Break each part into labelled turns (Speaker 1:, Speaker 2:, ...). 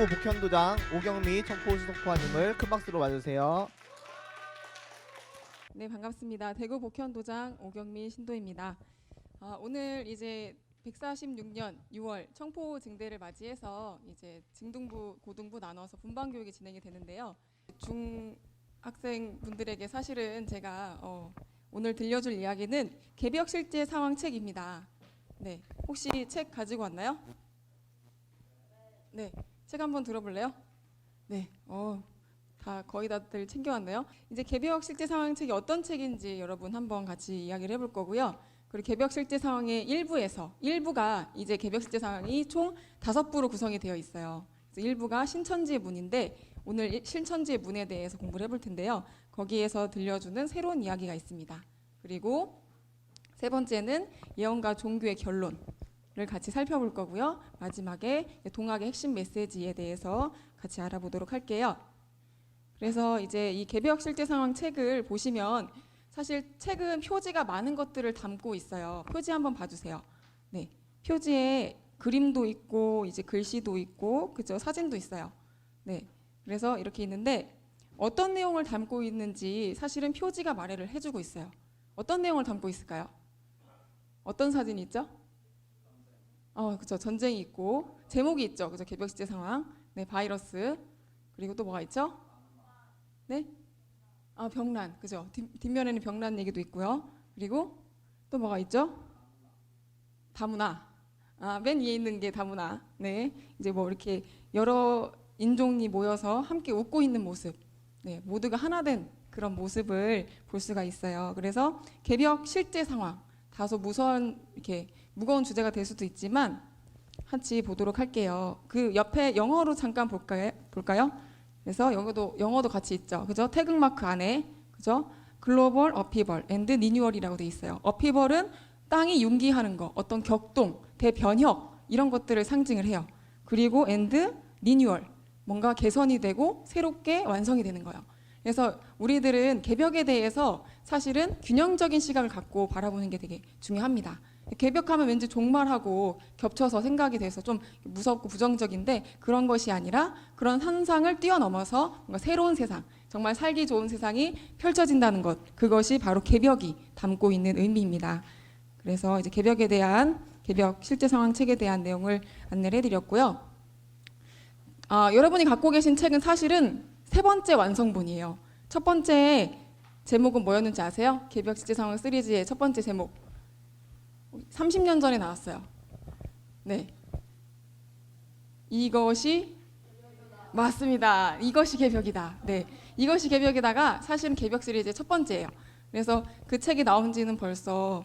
Speaker 1: 대구 복현도장 오경미 청포수석포화님을 큰 박수로 맞으세요.
Speaker 2: 네, 반갑습니다. 대구 복현도장 오경미 신도입니다. 오늘 이제 146년 6월 청포 증대를 맞이해서 이제 중등부, 고등부 나눠서 분반 교육이 진행이 되는데요. 중학생분들에게 사실은 제가 오늘 들려줄 이야기는 개벽 실제 상황 책입니다. 네, 혹시 책 가지고 왔나요? 네, 책 한번 들어볼래요? 네, 거의 다들 챙겨왔네요. 이제 개벽 실제 상황 책이 어떤 책인지 여러분 한번 같이 이야기를 해볼 거고요. 그리고 개벽 실제 상황의 일부가 이제 개벽 실제 상황이 총 5부로 구성이 되어 있어요. 그래서 일부가 신천지의 문인데 오늘 신천지의 문에 대해서 공부를 해볼 텐데요. 거기에서 들려주는 새로운 이야기가 있습니다. 그리고 세 번째는 예언과 종교의 결론을 같이 살펴볼 거고요. 마지막에 동학의 핵심 메시지에 대해서 같이 알아보도록 할게요. 그래서 이제 이 개벽 실제 상황 책을 보시면 사실 책은 표지가 많은 것들을 담고 있어요. 표지 한번 봐주세요. 네, 표지에 그림도 있고 이제 글씨도 있고 그죠? 사진도 있어요. 네, 그래서 이렇게 있는데 어떤 내용을 담고 있는지 사실은 표지가 말을 해주고 있어요. 어떤 내용을 담고 있을까요? 어떤 사진이 있죠? 그죠? 전쟁이 있고 제목이 있죠. 그죠? 개벽 실제 상황. 네, 바이러스. 그리고 또 뭐가 있죠? 네? 병란. 그죠? 뒷면에는 병란 얘기도 있고요. 그리고 또 뭐가 있죠? 다문화. 맨 위에 있는 게 다문화. 네. 이제 뭐 이렇게 여러 인종이 모여서 함께 웃고 있는 모습. 네. 모두가 하나 된 그런 모습을 볼 수가 있어요. 그래서 개벽 실제 상황. 다소 무거운 주제가 될 수도 있지만 같이 보도록 할게요. 그 옆에 영어로 잠깐 볼까요? 그래서 영어도 같이 있죠. 그죠? 태극마크 안에 그죠? 글로벌 어피벌 앤드 리뉴얼이라고 돼 있어요. 어피벌은 땅이 융기하는 거, 어떤 격동, 대변혁 이런 것들을 상징을 해요. 그리고 앤드 리뉴얼 뭔가 개선이 되고 새롭게 완성이 되는 거예요. 그래서 우리들은 개벽에 대해서 사실은 균형적인 시각을 갖고 바라보는 게 되게 중요합니다. 개벽하면 왠지 종말하고 겹쳐서 생각이 돼서 좀 무섭고 부정적인데 그런 것이 아니라 그런 상상을 뛰어넘어서 뭔가 새로운 세상, 정말 살기 좋은 세상이 펼쳐진다는 것, 그것이 바로 개벽이 담고 있는 의미입니다. 그래서 이제 개벽 실제 상황 책에 대한 내용을 안내를 해드렸고요. 여러분이 갖고 계신 책은 사실은 세 번째 완성본이에요. 첫 번째 제목은 뭐였는지 아세요? 개벽 실제 상황 시리즈의 첫 번째 제목. 30년 전에 나왔어요. 네. 이것이 맞습니다. 이것이 개벽이다. 네. 이것이 개벽이다가 사실은 개벽 시리즈의 첫 번째예요. 그래서 그 책이 나온 지는 벌써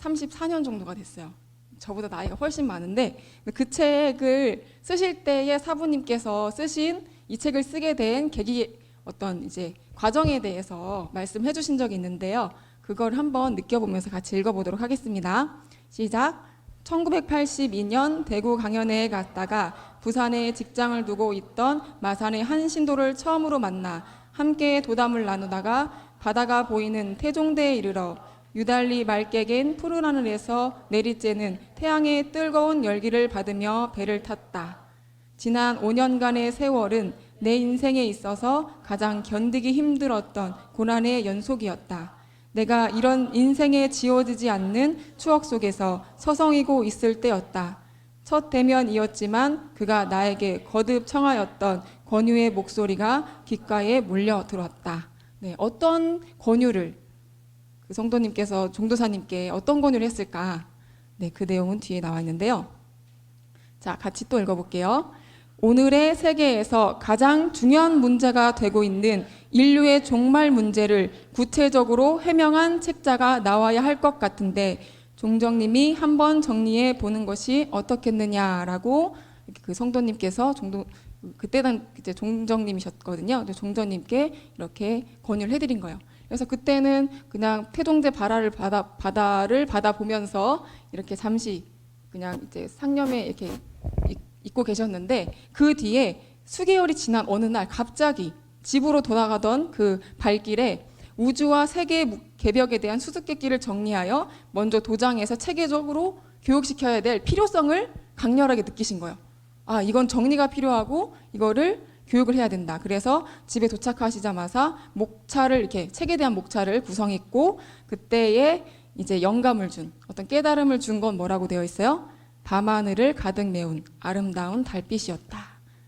Speaker 2: 34년 정도가 됐어요. 저보다 나이가 훨씬 많은데 그 책을 쓰실 때에 사부님께서 쓰신 이 책을 쓰게 된 계기 어떤 이제 과정에 대해서 말씀해 주신 적이 있는데요. 그걸 한번 느껴보면서 같이 읽어보도록 하겠습니다. 시작. 1982년 대구 강연회에 갔다가 부산에 직장을 두고 있던 마산의 한 신도를 처음으로 만나 함께 도담을 나누다가 바다가 보이는 태종대에 이르러 유달리 맑게 갠 푸른 하늘에서 내리쬐는 태양의 뜨거운 열기를 받으며 배를 탔다. 지난 5년간의 세월은 내 인생에 있어서 가장 견디기 힘들었던 고난의 연속이었다. 내가 이런 인생에 지워지지 않는 추억 속에서 서성이고 있을 때였다. 첫 대면이었지만 그가 나에게 거듭 청하였던 권유의 목소리가 귓가에 몰려들었다. 네, 어떤 권유를 그 성도님께서 종도사님께 어떤 권유를 했을까? 네, 그 내용은 뒤에 나와 있는데요. 자, 같이 또 읽어볼게요. 오늘의 세계에서 가장 중요한 문제가 되고 있는 인류의 종말 문제를 구체적으로 해명한 책자가 나와야 할 것 같은데 종정님이 한번 정리해 보는 것이 어떻겠느냐라고 그 성도님께서 그때는 이제 종정님이셨거든요. 종정님께 이렇게 권유를 해드린 거예요. 그래서 그때는 그냥 태종대 바다를 바라보면서 이렇게 잠시 그냥 이제 상념에 이렇게 있고 계셨는데 그 뒤에 수개월이 지난 어느 날 갑자기 집으로 돌아가던 그 발길에 우주와 세계의 개벽에 대한 수수께끼를 정리하여 먼저 도장에서 체계적으로 교육시켜야 될 필요성을 강렬하게 느끼신 거예요. 아, 이건 정리가 필요하고 이거를 교육을 해야 된다. 그래서 집에 도착하시자마자 목차를 이렇게 책에 대한 목차를 구성했고 그때에 이제 영감을 준 어떤 깨달음을 준 건 뭐라고 되어 있어요? 밤하늘을 가득 메운 아름다운 달빛이었다.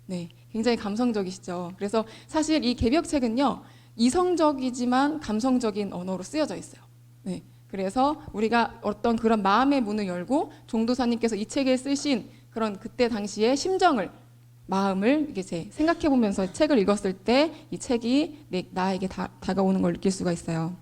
Speaker 2: 네, 굉장히 감성적이시죠. 그래서 사실 이 개벽책은요 이성적이지만 감성적인 언어로 쓰여져 있어요. 네, 그래서 우리가 어떤 그런 마음의 문을 열고 종도사님께서 이 책을 쓰신 그런 그때 당시의 심정을 마음을 이게 생각해 보면서 책을 읽었을 때 이 책이 나에게 다가오는 걸 느낄 수가 있어요.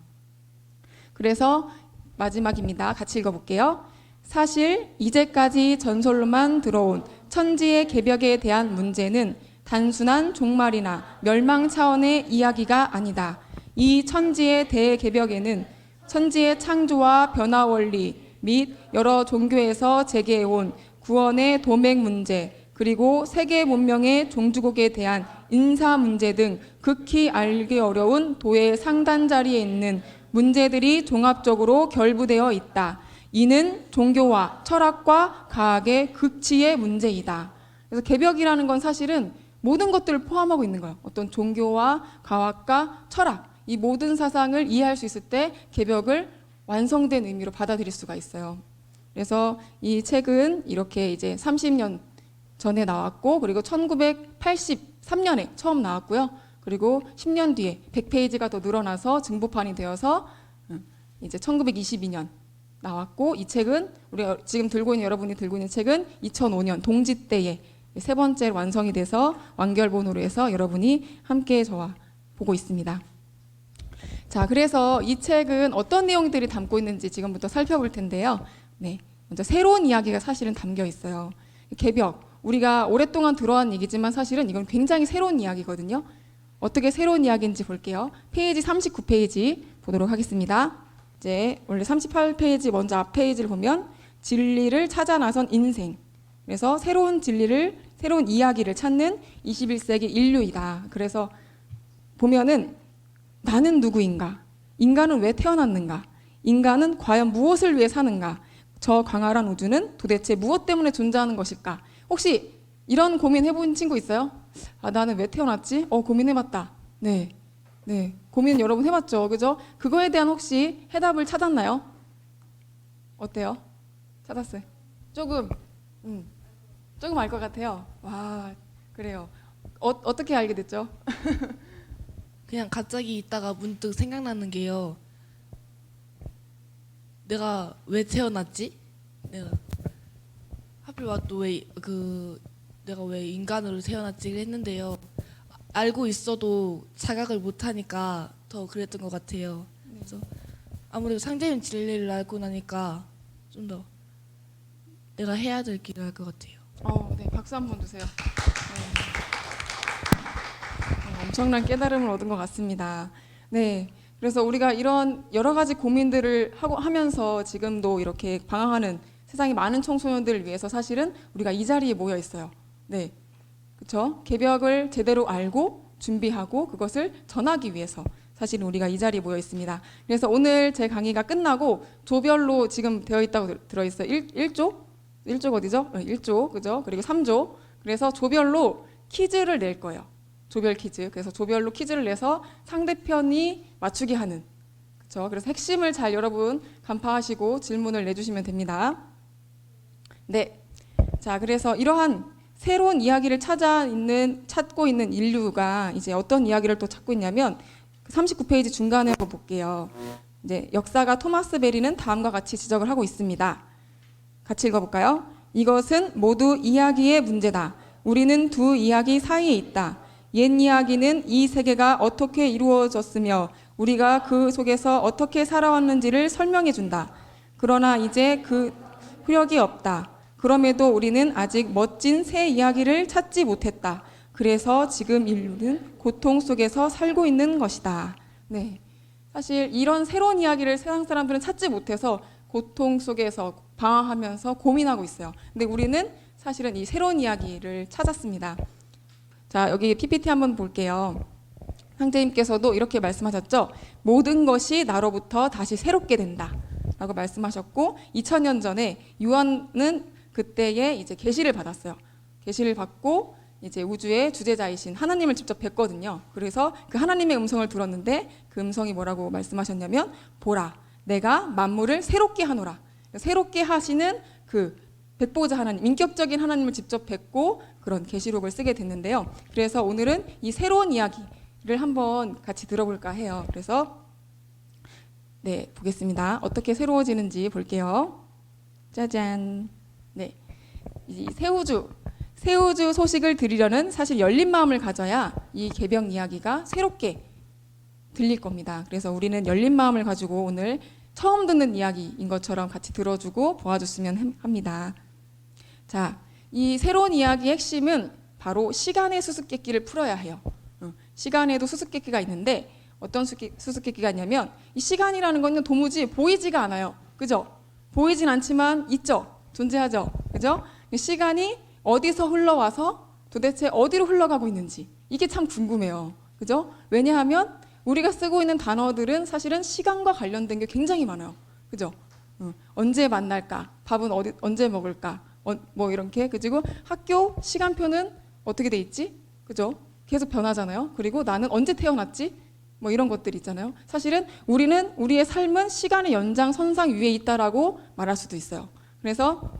Speaker 2: 그래서 마지막입니다. 같이 읽어볼게요. 사실 이제까지 전설로만 들어온 천지의 개벽에 대한 문제는 단순한 종말이나 멸망 차원의 이야기가 아니다. 이 천지의 대개벽에는 천지의 창조와 변화 원리 및 여러 종교에서 제기해온 구원의 도맥 문제 그리고 세계 문명의 종주국에 대한 인사 문제 등 극히 알기 어려운 도의 상단 자리에 있는 문제들이 종합적으로 결부되어 있다. 이는 종교와 철학과 과학의 극치의 문제이다. 그래서 개벽이라는 건 사실은 모든 것들을 포함하고 있는 거예요. 어떤 종교와 과학과 철학 이 모든 사상을 이해할 수 있을 때 개벽을 완성된 의미로 받아들일 수가 있어요. 그래서 이 책은 이렇게 이제 30년 전에 나왔고 그리고 1983년에 처음 나왔고요. 그리고 10년 뒤에 100페이지가 더 늘어나서 증보판이 되어서 이제 1922년 나왔고 이 책은 우리가 지금 여러분이 들고 있는 책은 2005년 동지 때에 세 번째 완성이 돼서 완결본으로 해서 여러분이 함께 저와 보고 있습니다. 자, 그래서 이 책은 어떤 내용들이 담고 있는지 지금부터 살펴볼 텐데요. 네, 먼저 새로운 이야기가 사실은 담겨 있어요. 개벽, 우리가 오랫동안 들어온 얘기지만 사실은 이건 굉장히 새로운 이야기거든요. 어떻게 새로운 이야기인지 볼게요. 페이지 39페이지 보도록 하겠습니다. 이제 원래 38페이지 먼저 앞 페이지를 보면 진리를 찾아 나선 인생. 그래서 새로운 진리를 새로운 이야기를 찾는 21세기 인류이다. 그래서 보면은 나는 누구인가? 인간은 왜 태어났는가? 인간은 과연 무엇을 위해 사는가? 저 광활한 우주는 도대체 무엇 때문에 존재하는 것일까? 혹시 이런 고민 해본 친구 있어요? 아, 나는 왜 태어났지? 고민해봤다. 네, 고민 여러분 해봤죠, 그죠? 그거에 대한 혹시 해답을 찾았나요? 어때요? 찾았어요? 조금 알 것 같아요. 와, 그래요. 어떻게 알게 됐죠?
Speaker 3: 그냥 갑자기 있다가 문득 생각나는 게요. 내가 왜 태어났지? 내가 하필 내가 왜 인간으로 태어났지를 했는데요. 알고 있어도 자각을 못하니까 더 그랬던 것 같아요. 그래서 아무래도 상대적인 진리를 알고 나니까 좀 더 내가 해야 될 길을 알 것 같아요.
Speaker 2: 네, 박수 한번 주세요. 엄청난 깨달음을 얻은 것 같습니다. 네, 그래서 우리가 이런 여러 가지 고민들을 하면서 지금도 이렇게 방황하는 세상의 많은 청소년들을 위해서 사실은 우리가 이 자리에 모여 있어요. 네, 그렇죠? 개벽을 제대로 알고 준비하고 그것을 전하기 위해서 사실은 우리가 이 자리에 모여 있습니다. 그래서 오늘 제 강의가 끝나고 조별로 지금 되어 있다고 들어있어요. 1조 어디죠? 1조, 그죠? 그리고 3조. 그래서 조별로 퀴즈를 낼 거예요. 조별 퀴즈. 그래서 조별로 퀴즈를 내서 상대편이 맞추게 하는. 그렇죠? 그래서 핵심을 잘 여러분 간파하시고 질문을 내주시면 됩니다. 네. 자, 그래서 이러한 새로운 이야기를 찾고 있는 인류가 이제 어떤 이야기를 또 찾고 있냐면 39페이지 중간에 한번 볼게요. 이제 역사가 토마스 베리는 다음과 같이 지적을 하고 있습니다. 같이 읽어볼까요? 이것은 모두 이야기의 문제다. 우리는 두 이야기 사이에 있다. 옛 이야기는 이 세계가 어떻게 이루어졌으며 우리가 그 속에서 어떻게 살아왔는지를 설명해 준다. 그러나 이제 그 효력이 없다. 그럼에도 우리는 아직 멋진 새 이야기를 찾지 못했다. 그래서 지금 인류는 고통 속에서 살고 있는 것이다. 네, 사실 이런 새로운 이야기를 세상 사람들은 찾지 못해서 고통 속에서 방황하면서 고민하고 있어요. 근데 우리는 사실은 이 새로운 이야기를 찾았습니다. 자, 여기 PPT 한번 볼게요. 상제님께서도 이렇게 말씀하셨죠. 모든 것이 나로부터 다시 새롭게 된다 라고 말씀하셨고 2000년 전에 요한은 그때에 이제 계시를 받았어요. 계시를 받고 이제 우주의 주재자이신 하나님을 직접 뵀거든요. 그래서 그 하나님의 음성을 들었는데 그 음성이 뭐라고 말씀하셨냐면 보라 내가 만물을 새롭게 하노라. 새롭게 하시는 그 백보자 하나님, 인격적인 하나님을 직접 뵙고 그런 계시록을 쓰게 됐는데요. 그래서 오늘은 이 새로운 이야기를 한번 같이 들어볼까 해요. 그래서 네, 보겠습니다. 어떻게 새로워지는지 볼게요. 짜잔. 네, 이 새우주 소식을 들으려는 사실 열린 마음을 가져야 이 개병 이야기가 새롭게 들릴 겁니다. 그래서 우리는 열린 마음을 가지고 오늘 처음 듣는 이야기인 것처럼 같이 들어주고 보아줬으면 합니다. 자, 이 새로운 이야기의 핵심은 바로 시간의 수수께끼를 풀어야 해요. 시간에도 수수께끼가 있는데 어떤 수수께끼가 있냐면 이 시간이라는 건 도무지 보이지가 않아요. 그죠? 보이진 않지만 있죠. 존재하죠. 그죠? 시간이 어디서 흘러와서 도대체 어디로 흘러가고 있는지 이게 참 궁금해요. 그죠? 왜냐하면 우리가 쓰고 있는 단어들은 사실은 시간과 관련된 게 굉장히 많아요. 그죠? 언제 만날까? 밥은 언제 먹을까? 뭐 이렇게. 그리고 학교 시간표는 어떻게 돼 있지? 그죠? 계속 변하잖아요. 그리고 나는 언제 태어났지? 뭐 이런 것들 있잖아요. 사실은 우리의 삶은 시간의 연장선상 위에 있다라고 말할 수도 있어요. 그래서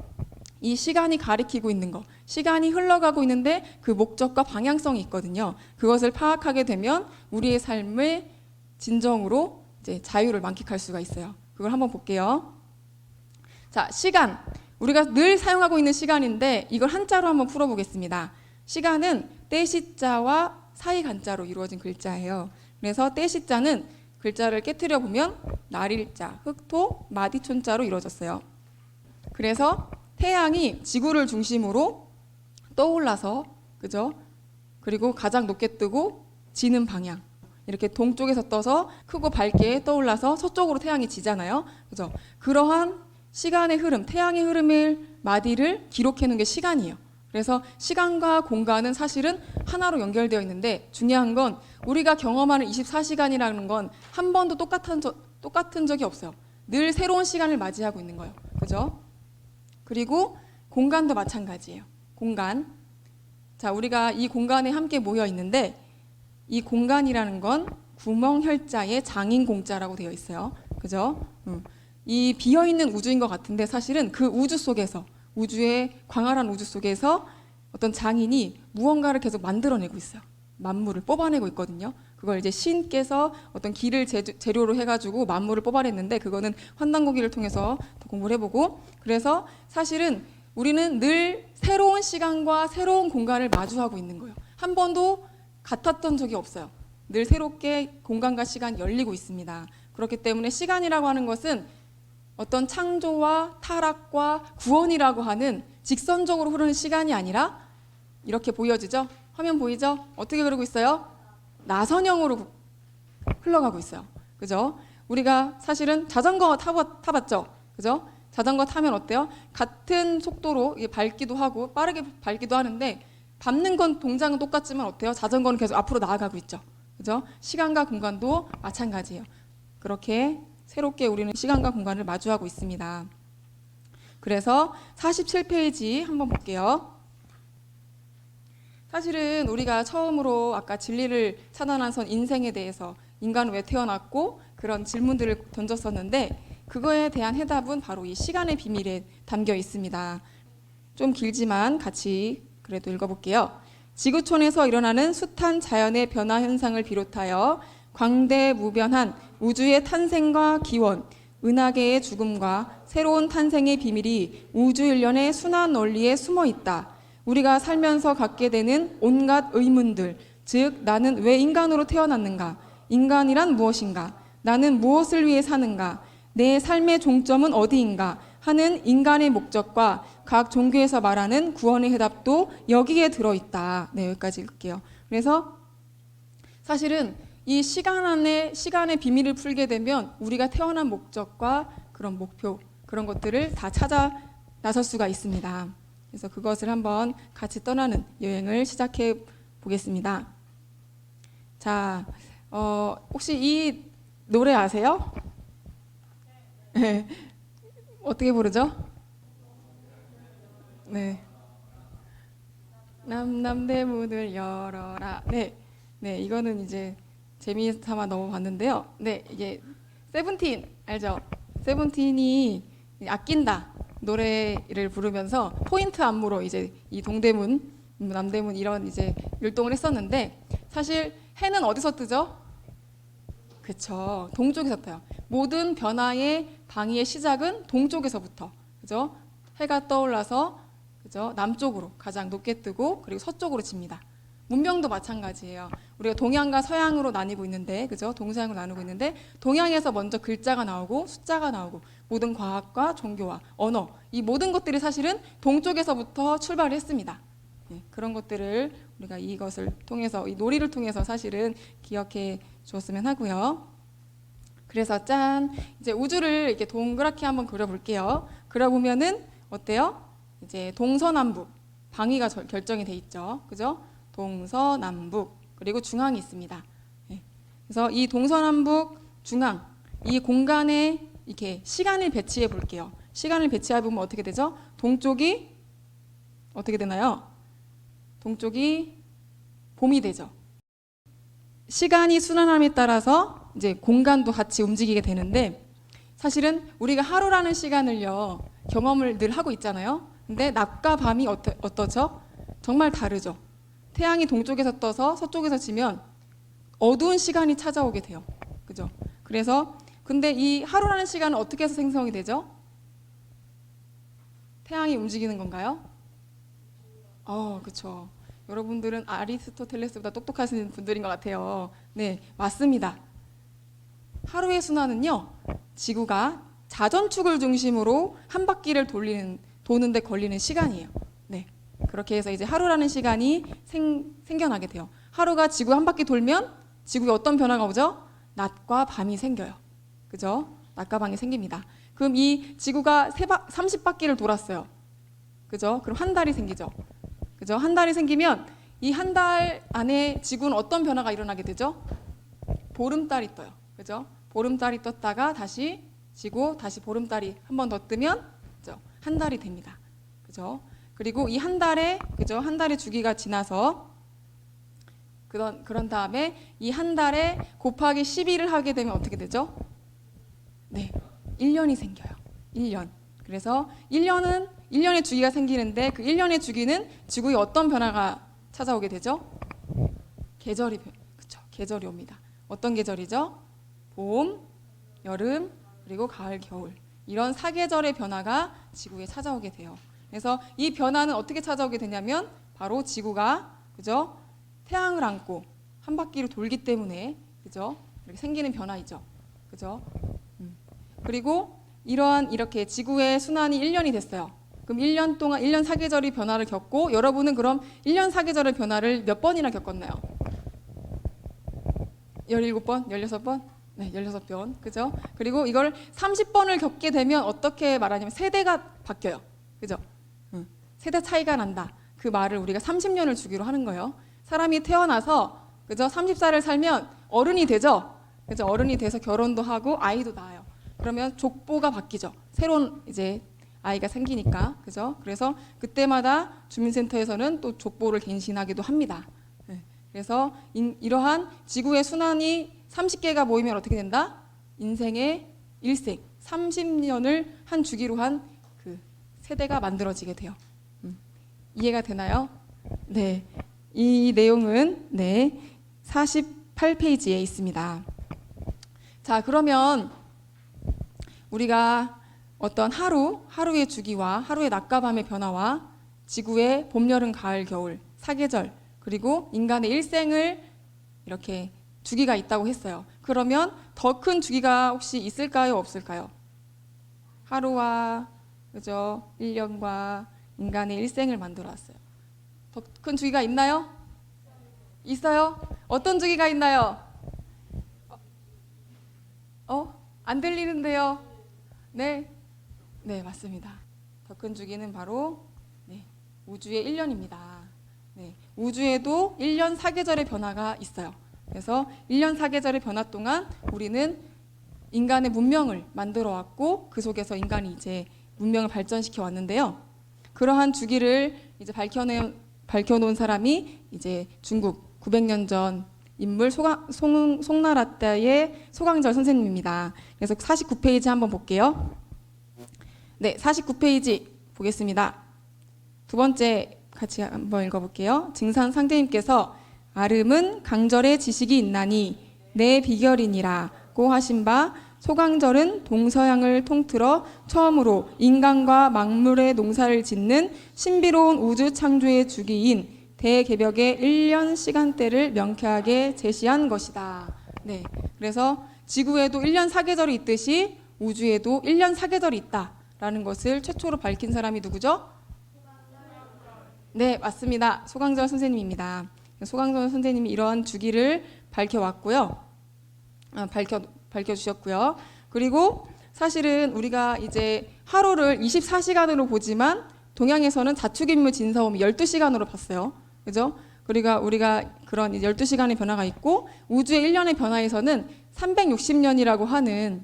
Speaker 2: 이 시간이 가리키고 있는 거, 시간이 흘러가고 있는데 그 목적과 방향성이 있거든요. 그것을 파악하게 되면 우리의 삶을 진정으로 이제 자유를 만끽할 수가 있어요. 그걸 한번 볼게요. 자, 시간. 우리가 늘 사용하고 있는 시간인데 이걸 한자로 한번 풀어보겠습니다. 시간은 떼시자와 사이간자로 이루어진 글자예요. 그래서 떼시자는 글자를 깨트려 보면 날일자, 흑토, 마디촌자로 이루어졌어요. 그래서 태양이 지구를 중심으로 떠올라서, 그죠? 그리고 가장 높게 뜨고 지는 방향. 이렇게 동쪽에서 떠서 크고 밝게 떠올라서 서쪽으로 태양이 지잖아요. 그죠? 그러한 시간의 흐름, 태양의 흐름을 마디를 기록해 놓은 게 시간이에요. 그래서 시간과 공간은 사실은 하나로 연결되어 있는데 중요한 건 우리가 경험하는 24시간이라는 건 한 번도 똑같은 적이 없어요. 늘 새로운 시간을 맞이하고 있는 거예요. 그죠? 그리고 공간도 마찬가지예요. 공간. 자, 우리가 이 공간에 함께 모여 있는데 이 공간이라는 건 구멍혈자의 장인공자라고 되어 있어요. 그죠? 이 비어있는 우주인 것 같은데 사실은 그 우주 속에서 우주의 광활한 우주 속에서 어떤 장인이 무언가를 계속 만들어내고 있어요. 만물을 뽑아내고 있거든요. 그걸 이제 신께서 어떤 기를 재료로 해가지고 만물을 뽑아냈는데 그거는 환단고기를 통해서 더 공부를 해보고 그래서 사실은 우리는 늘 새로운 시간과 새로운 공간을 마주하고 있는 거예요. 한 번도 같았던 적이 없어요. 늘 새롭게 공간과 시간이 열리고 있습니다. 그렇기 때문에 시간이라고 하는 것은 어떤 창조와 타락과 구원이라고 하는 직선적으로 흐르는 시간이 아니라 이렇게 보여지죠? 화면 보이죠? 어떻게 그러고 있어요? 나선형으로 흘러가고 있어요. 그죠? 우리가 사실은 자전거 타봤죠? 그죠? 자전거 타면 어때요? 같은 속도로 이게 밟기도 하고 빠르게 밟기도 하는데 밟는 건 동작은 똑같지만 어때요? 자전거는 계속 앞으로 나아가고 있죠. 그죠? 시간과 공간도 마찬가지예요. 그렇게 새롭게 우리는 시간과 공간을 마주하고 있습니다. 그래서 47페이지 한번 볼게요. 사실은 우리가 처음으로 아까 진리를 차단한 선 인생에 대해서 인간은 왜 태어났고 그런 질문들을 던졌었는데 그거에 대한 해답은 바로 이 시간의 비밀에 담겨 있습니다. 좀 길지만 같이 그래도 읽어볼게요. 지구촌에서 일어나는 숱한 자연의 변화 현상을 비롯하여 광대무변한 우주의 탄생과 기원, 은하계의 죽음과 새로운 탄생의 비밀이 우주 일련의 순환 원리에 숨어 있다. 우리가 살면서 갖게 되는 온갖 의문들, 즉 나는 왜 인간으로 태어났는가? 인간이란 무엇인가? 나는 무엇을 위해 사는가? 내 삶의 종점은 어디인가? 하는 인간의 목적과 각 종교에서 말하는 구원의 해답도 여기에 들어있다. 네, 여기까지 읽을게요. 그래서 사실은 이 시간 안에 시간의 비밀을 풀게 되면 우리가 태어난 목적과 그런 목표, 그런 것들을 다 찾아 나설 수가 있습니다. 그래서 그것을 한번 같이 떠나는 여행을 시작해 보겠습니다. 자, 혹시 이 노래 아세요? 네. 어떻게 부르죠? 네. 남남대문을 열어라. 네, 네, 이거는 이제 재미삼아 넘어봤는데요. 네, 이게 세븐틴 알죠? 세븐틴이 아낀다 노래를 부르면서 포인트 안무로 이제 이 동대문, 남대문 이런 이제 율동을 했었는데 사실 해는 어디서 뜨죠? 그쵸, 동쪽에서 떠요. 모든 변화의 방위의 시작은 동쪽에서부터, 그죠? 해가 떠올라서 그죠? 남쪽으로 가장 높게 뜨고 그리고 서쪽으로 집니다. 문명도 마찬가지예요. 우리가 동양과 서양으로 나뉘고 있는데, 그죠? 동서양으로 나누고 있는데, 동양에서 먼저 글자가 나오고 숫자가 나오고 모든 과학과 종교와 언어, 이 모든 것들이 사실은 동쪽에서부터 출발을 했습니다. 네, 그런 것들을 우리가 이것을 통해서, 이 놀이를 통해서 사실은 기억해 주었으면 하고요. 그래서 짠, 이제 우주를 이렇게 동그랗게 한번 그려볼게요. 그려보면은 어때요? 이제 동서남북 방위가 결정이 돼 있죠, 그죠? 동서남북 그리고 중앙이 있습니다. 네. 그래서 이 동서남북 중앙 이 공간에 이렇게 시간을 배치해 볼게요. 시간을 배치해 보면 어떻게 되죠? 동쪽이 어떻게 되나요? 동쪽이 봄이 되죠. 시간이 순환함에 따라서 이제 공간도 같이 움직이게 되는데 사실은 우리가 하루라는 시간을요 경험을 늘 하고 있잖아요. 근데 낮과 밤이 어떠죠? 정말 다르죠. 태양이 동쪽에서 떠서 서쪽에서 지면 어두운 시간이 찾아오게 돼요. 그죠? 그래서 근데 이 하루라는 시간은 어떻게 해서 생성이 되죠? 태양이 움직이는 건가요? 그렇죠. 여러분들은 아리스토텔레스보다 똑똑하신 분들인 것 같아요. 네, 맞습니다. 하루의 순환은요, 지구가 자전축을 중심으로 한 바퀴를 도는데 걸리는 시간이에요. 네, 그렇게 해서 이제 하루라는 시간이 생겨나게 돼요. 하루가 지구 한 바퀴 돌면 지구에 어떤 변화가 오죠? 낮과 밤이 생겨요. 그죠? 낮과 밤이 생깁니다. 그럼 이 지구가 30바퀴를 돌았어요. 그죠? 그럼 한 달이 생기죠. 그죠? 한 달이 생기면 이 한 달 안에 지구는 어떤 변화가 일어나게 되죠? 보름달이 떠요. 그죠? 보름달이 떴다가 다시 지고 다시 보름달이 한 번 더 뜨면 그죠? 한 달이 됩니다. 그죠? 그리고 이 한 달에 그죠? 한 달의 주기가 지나서 그런 다음에 이 한 달에 곱하기 12를 하게 되면 어떻게 되죠? 네. 1년이 생겨요. 1년. 그래서 1년의 주기가 생기는데 그 1년의 주기는 지구에 어떤 변화가 찾아오게 되죠? 계절이 옵니다. 어떤 계절이죠? 봄, 여름, 그리고 가을, 겨울. 이런 사계절의 변화가 지구에 찾아오게 돼요. 그래서 이 변화는 어떻게 찾아오게 되냐면 바로 지구가 그죠? 태양을 안고 한 바퀴를 돌기 때문에 그죠? 이렇게 생기는 변화이죠. 그죠? 그리고 이렇게 지구의 순환이 1년이 됐어요. 그럼 1년 동안 1년 사계절이 변화를 겪고 여러분은 그럼 1년 사계절의 변화를 몇 번이나 겪었나요? 17번? 16번? 네, 16번. 그죠? 그리고 이걸 30번을 겪게 되면 어떻게 말하냐면 세대가 바뀌어요. 그죠? 세대 차이가 난다. 그 말을 우리가 30년을 주기로 하는 거예요. 사람이 태어나서 그죠? 30살을 살면 어른이 되죠. 그죠? 어른이 돼서 결혼도 하고 아이도 낳아요. 그러면 족보가 바뀌죠. 새로운 이제 아이가 생기니까. 그죠? 그래서 그때마다 주민센터에서는 또 족보를 갱신하기도 합니다. 네. 그래서 이러한 지구의 순환이 30개가 모이면 어떻게 된다? 인생의 일생 30년을 한 주기로 한 그 세대가 만들어지게 돼요. 이해가 되나요? 네. 이 내용은 네, 48페이지에 있습니다. 자, 그러면 우리가 어떤 하루의 주기와 하루의 낮과 밤의 변화와 지구의 봄, 여름, 가을, 겨울, 사계절, 그리고 인간의 일생을 이렇게 주기가 있다고 했어요. 그러면 더 큰 주기가 혹시 있을까요? 없을까요? 하루와 그죠? 1년과 인간의 일생을 만들어 왔어요. 더 큰 주기가 있나요? 있어요? 어떤 주기가 있나요? 안 들리는데요? 네, 네, 맞습니다. 더 큰 주기는 바로 네, 우주의 1년입니다. 네, 우주에도 1년 사계절의 변화가 있어요. 그래서 1년 사계절의 변화 동안 우리는 인간의 문명을 만들어 왔고 그 속에서 인간이 이제 문명을 발전시켜 왔는데요. 그러한 주기를 이제 밝혀낸 밝혀놓은 사람이 이제 중국 900년 전 인물 송나라떼의 소강절 선생님입니다. 그래서 49페이지 한번 볼게요. 네, 49페이지 보겠습니다. 두 번째 같이 한번 읽어볼게요. 증산 상제님께서 아름은 강절의 지식이 있나니 내 비결이니라고 하신 바 소강절은 동서양을 통틀어 처음으로 인간과 만물의 농사를 짓는 신비로운 우주 창조의 주기인 대개벽의 1년 시간대를 명쾌하게 제시한 것이다. 네, 그래서 지구에도 1년 사계절이 있듯이 우주에도 1년 사계절이 있다라는 것을 최초로 밝힌 사람이 누구죠? 네, 맞습니다. 소강절 선생님입니다. 소강절 선생님이 이러한 주기를 밝혀왔고요. 밝혀주셨고요. 그리고 사실은 우리가 이제 하루를 24시간으로 보지만 동양에서는 자축인물 진사오미 12시간으로 봤어요. 그죠? 그러니까 우리가 그런 12시간의 변화가 있고 우주의 1년의 변화에서는 360년이라고 하는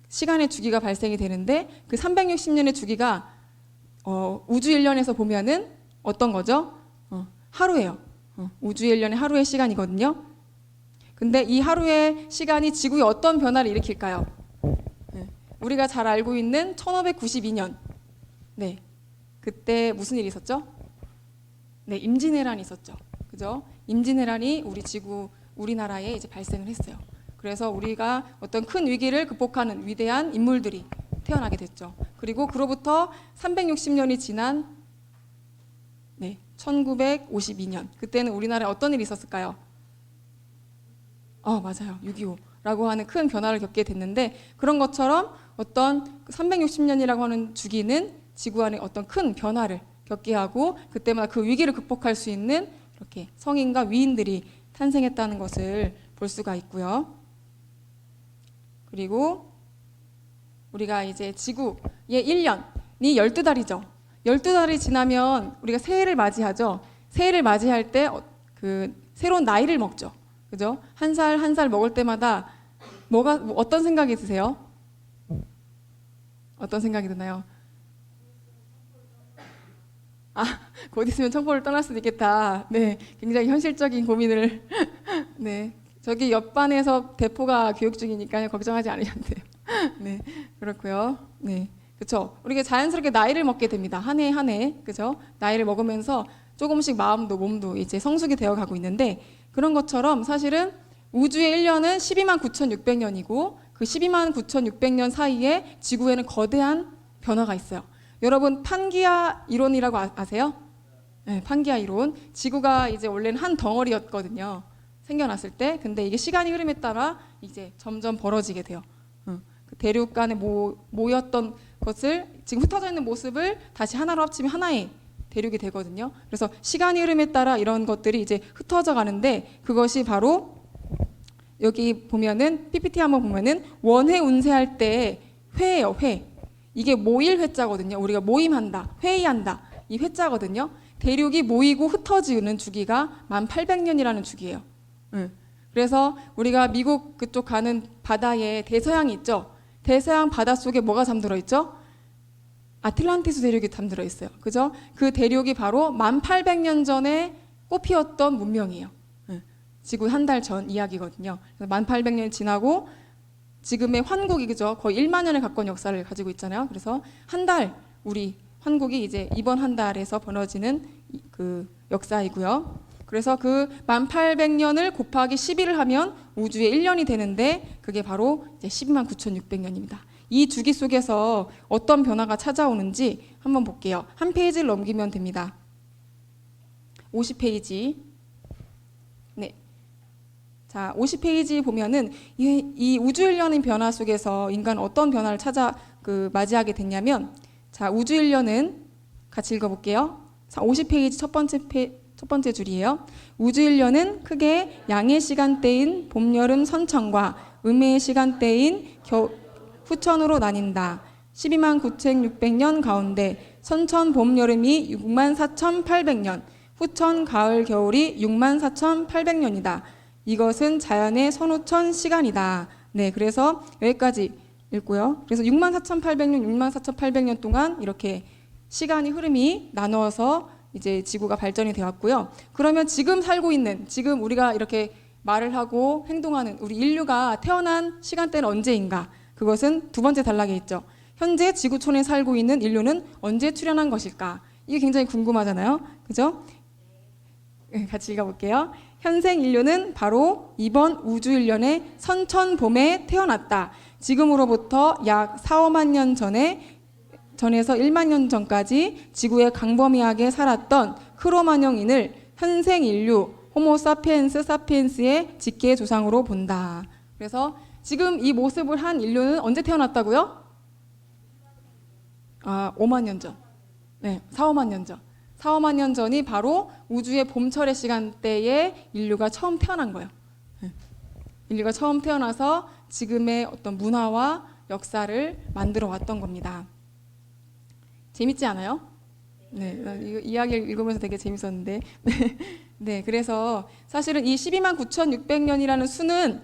Speaker 2: 시간의 주기가 발생이 되는데 그 360년의 주기가 우주 1년에서 보면은 어떤 거죠? 하루예요. 우주 1년의 하루의 시간이거든요. 근데 이 하루의 시간이 지구에 어떤 변화를 일으킬까요? 네. 우리가 잘 알고 있는 1592년. 네. 그때 무슨 일이 있었죠? 네, 임진왜란이 있었죠. 그죠? 임진왜란이 우리나라에 이제 발생을 했어요. 그래서 우리가 어떤 큰 위기를 극복하는 위대한 인물들이 태어나게 됐죠. 그리고 그로부터 360년이 지난 1952년. 그때는 우리나라에 어떤 일이 있었을까요? 맞아요. 6.25라고 하는 큰 변화를 겪게 됐는데 그런 것처럼 어떤 360년이라고 하는 주기는 지구 안에 어떤 큰 변화를 겪게 하고 그때마다 그 위기를 극복할 수 있는 이렇게 성인과 위인들이 탄생했다는 것을 볼 수가 있고요. 그리고 우리가 이제 지구의 1년이 12달이죠. 12달이 지나면 우리가 새해를 맞이하죠. 새해를 맞이할 때 그 새로운 나이를 먹죠. 그죠? 한 살 한 살 먹을 때마다 어떤 생각이 드세요? 어떤 생각이 드나요? 곧 있으면 청포를 떠날 수도 있겠다. 네, 굉장히 현실적인 고민을. 네, 저기 옆반에서 대포가 교육 중이니까요. 걱정하지 않으셔도 돼요. 네, 그렇고요. 네, 그렇죠. 우리가 자연스럽게 나이를 먹게 됩니다. 한 해 한 해, 그죠? 나이를 먹으면서 조금씩 마음도 몸도 이제 성숙이 되어 가고 있는데 그런 것처럼 사실은 우주의 1년은 129,600년이고 그 129,600년 사이에 지구에는 거대한 변화가 있어요. 여러분 판기아 이론이라고 아세요? 네, 판기아 이론. 지구가 이제 원래는 한 덩어리였거든요. 생겨났을 때. 근데 이게 시간이 흐름에 따라 이제 점점 벌어지게 돼요. 그 대륙 간에 모였던 것을 지금 흩어져 있는 모습을 다시 하나로 합치면 하나의 대륙이 되거든요. 그래서 시간이 흐름에 따라 이런 것들이 이제 흩어져 가는데 그것이 바로 여기 보면은 PPT 한번 보면은 원회 운세할 때 회예요. 회. 이게 모일 회자거든요. 우리가 모임한다, 회의한다. 이 회자거든요. 대륙이 모이고 흩어지는 주기가 1800년이라는 주기예요. 그래서 우리가 미국 그쪽 가는 바다에 대서양이 있죠. 대서양 바다 속에 뭐가 잠들어 있죠? 아틀란티스 대륙이 잠들어 있어요. 그죠? 그 대륙이 바로 1800년 전에 꽃피웠던 문명이에요. 지구 한 달 전 이야기거든요. 1800년이 지나고 지금의 환국이 그죠? 거의 1만 년에 가까운 역사를 가지고 있잖아요. 그래서 한 달 우리 환국이 이제 이번 한 달에서 벌어지는 그 역사이고요. 그래서 그 1800년을 곱하기 11을 하면 우주의 1년이 되는데 그게 바로 이제 129,600년입니다. 이 주기 속에서 어떤 변화가 찾아오는지 한번 볼게요. 한 페이지를 넘기면 됩니다. 50페이지. 네. 자, 50페이지 보면은 이 우주 1년의 변화 속에서 인간은 어떤 변화를 맞이하게 됐냐면 자, 우주 1년은 같이 읽어볼게요. 자, 50페이지 첫 번째 줄이에요. 우주 1년은 크게 양의 시간대인 봄, 여름, 선천과 음의 시간대인 후천으로 나뉜다. 129,600년 가운데 선천, 봄, 여름이 64,800년, 후천, 가을, 겨울이 64,800년이다. 이것은 자연의 선후천 시간이다. 네, 그래서 여기까지 읽고요. 그래서 64,800년 동안 이렇게 시간이 흐름이 나누어서 이제 지구가 발전이 되었고요. 그러면 지금 살고 있는, 지금 우리가 이렇게 말을 하고 행동하는 우리 인류가 태어난 시간대는 언제인가? 그것은 두 번째 단락에 있죠. 현재 지구촌에 살고 있는 인류는 언제 출현한 것일까? 이게 굉장히 궁금하잖아요. 그죠? 같이 읽어볼게요. 현생 인류는 바로 이번 우주일련의 선천봄에 태어났다. 지금으로부터 약 4, 5만 년 전에서 1만 년 전까지 지구에 광범위하게 살았던 크로마뇽인을 현생 인류 호모 사피엔스 사피엔스의 직계 조상으로 본다. 그래서 지금 이 모습을 한 인류는 언제 태어났다고요? 5만 년 전. 네, 4, 5만 년 전. 4, 5만 년 전이 바로 우주의 봄철의 시간대에 인류가 처음 태어난 거예요. 인류가 처음 태어나서 지금의 어떤 문화와 역사를 만들어 왔던 겁니다. 재밌지 않아요? 네, 이 이야기를 읽으면서 되게 재밌었는데. 네, 그래서 사실은 이 12만 9,600년이라는 수는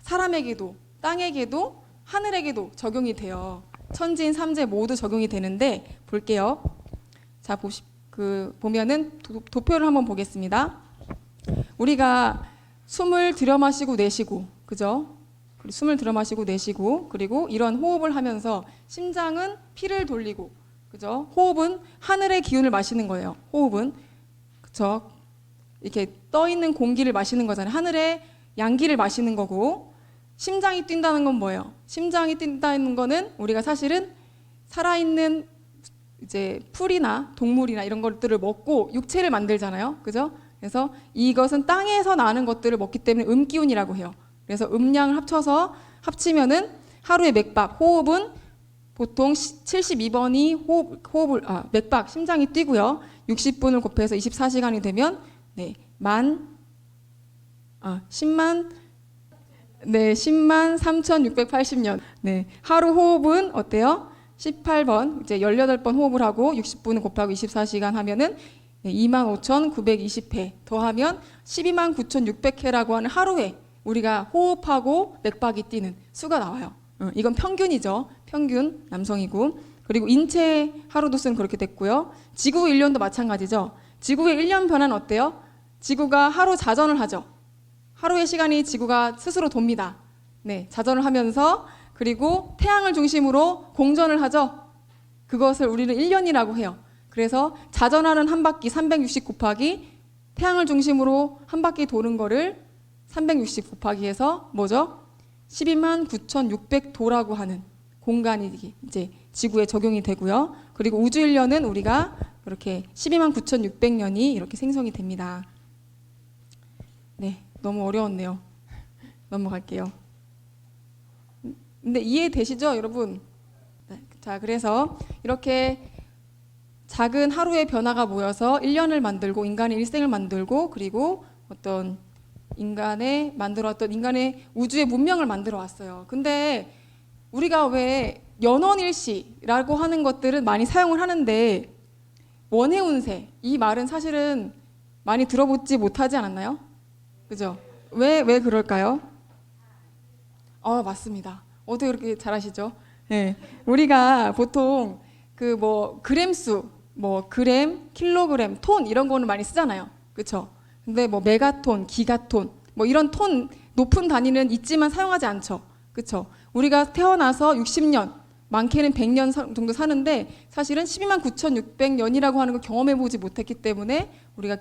Speaker 2: 사람에게도, 땅에게도, 하늘에게도 적용이 돼요. 천지인 삼재 모두 적용이 되는데 볼게요. 자, 보면은 도표를 한번 보겠습니다. 우리가 숨을 들여 마시고 내쉬고, 그죠? 숨을 들여 마시고 내쉬고, 그리고 이런 호흡을 하면서 심장은 피를 돌리고, 그죠? 호흡은 하늘의 기운을 마시는 거예요. 호흡은, 그죠? 이렇게 떠 있는 공기를 마시는 거잖아요. 하늘의 양기를 마시는 거고, 심장이 뛴다는 건 뭐예요? 심장이 뛴다는 거는 우리가 사실은 살아있는 이제 풀이나 동물이나 이런 것들을 먹고 육체를 만들잖아요. 그죠? 그래서 이것은 땅에서 나는 것들을 먹기 때문에 음기운이라고 해요. 그래서 음량을 합치면은 하루의 맥박, 호흡은 보통 72번이 맥박, 심장이 뛰고요. 60분을 곱해서 24시간이 되면 10만 3,680년. 네, 하루 호흡은 어때요? 18번, 이제 18번 호흡을 하고 60분을 곱하고 24시간 하면은 25,920회 더하면 129,600회라고 하는 하루에 우리가 호흡하고 맥박이 뛰는 수가 나와요. 이건 평균이죠. 평균 남성이고. 그리고 인체 하루도수는 그렇게 됐고요. 지구 1년도 마찬가지죠. 지구의 1년 변화는 어때요? 지구가 하루 자전을 하죠. 하루의 시간이 지구가 스스로 돕니다. 네, 자전을 하면서 그리고 태양을 중심으로 공전을 하죠. 그것을 우리는 1년이라고 해요. 그래서 자전하는 한 바퀴 360 곱하기 태양을 중심으로 한 바퀴 도는 거를 360 곱하기 해서 뭐죠? 12만 9,600도라고 하는 공간이 이제 지구에 적용이 되고요. 그리고 우주 1년은 우리가 이렇게 12만 9,600년이 이렇게 생성이 됩니다. 네, 너무 어려웠네요. 넘어갈게요. 근데 이해되시죠, 여러분? 네, 자, 그래서 이렇게 작은 하루의 변화가 모여서 1년을 만들고 인간의 일생을 만들고 그리고 어떤 인간의 우주의 문명을 만들어 왔어요. 근데 우리가 왜 연원일시라고 하는 것들은 많이 사용을 하는데 원해운세 이 말은 사실은 많이 들어보지 못하지 않았나요? 그죠? 왜 그럴까요? 맞습니다. 어떻게 그렇게 잘하시죠? 네. 우리가 보통 그 그램수, 그램, 킬로그램, 톤 이런 거는 많이 쓰잖아요. 그렇죠? 근데 메가톤, 기가톤 이런 톤 높은 단위는 있지만 사용하지 않죠. 그렇죠? 우리가 태어나서 60년, 많게는 100년 정도 사는데 사실은 12만 9,600년이라고 하는 걸 경험해 보지 못했기 때문에 우리가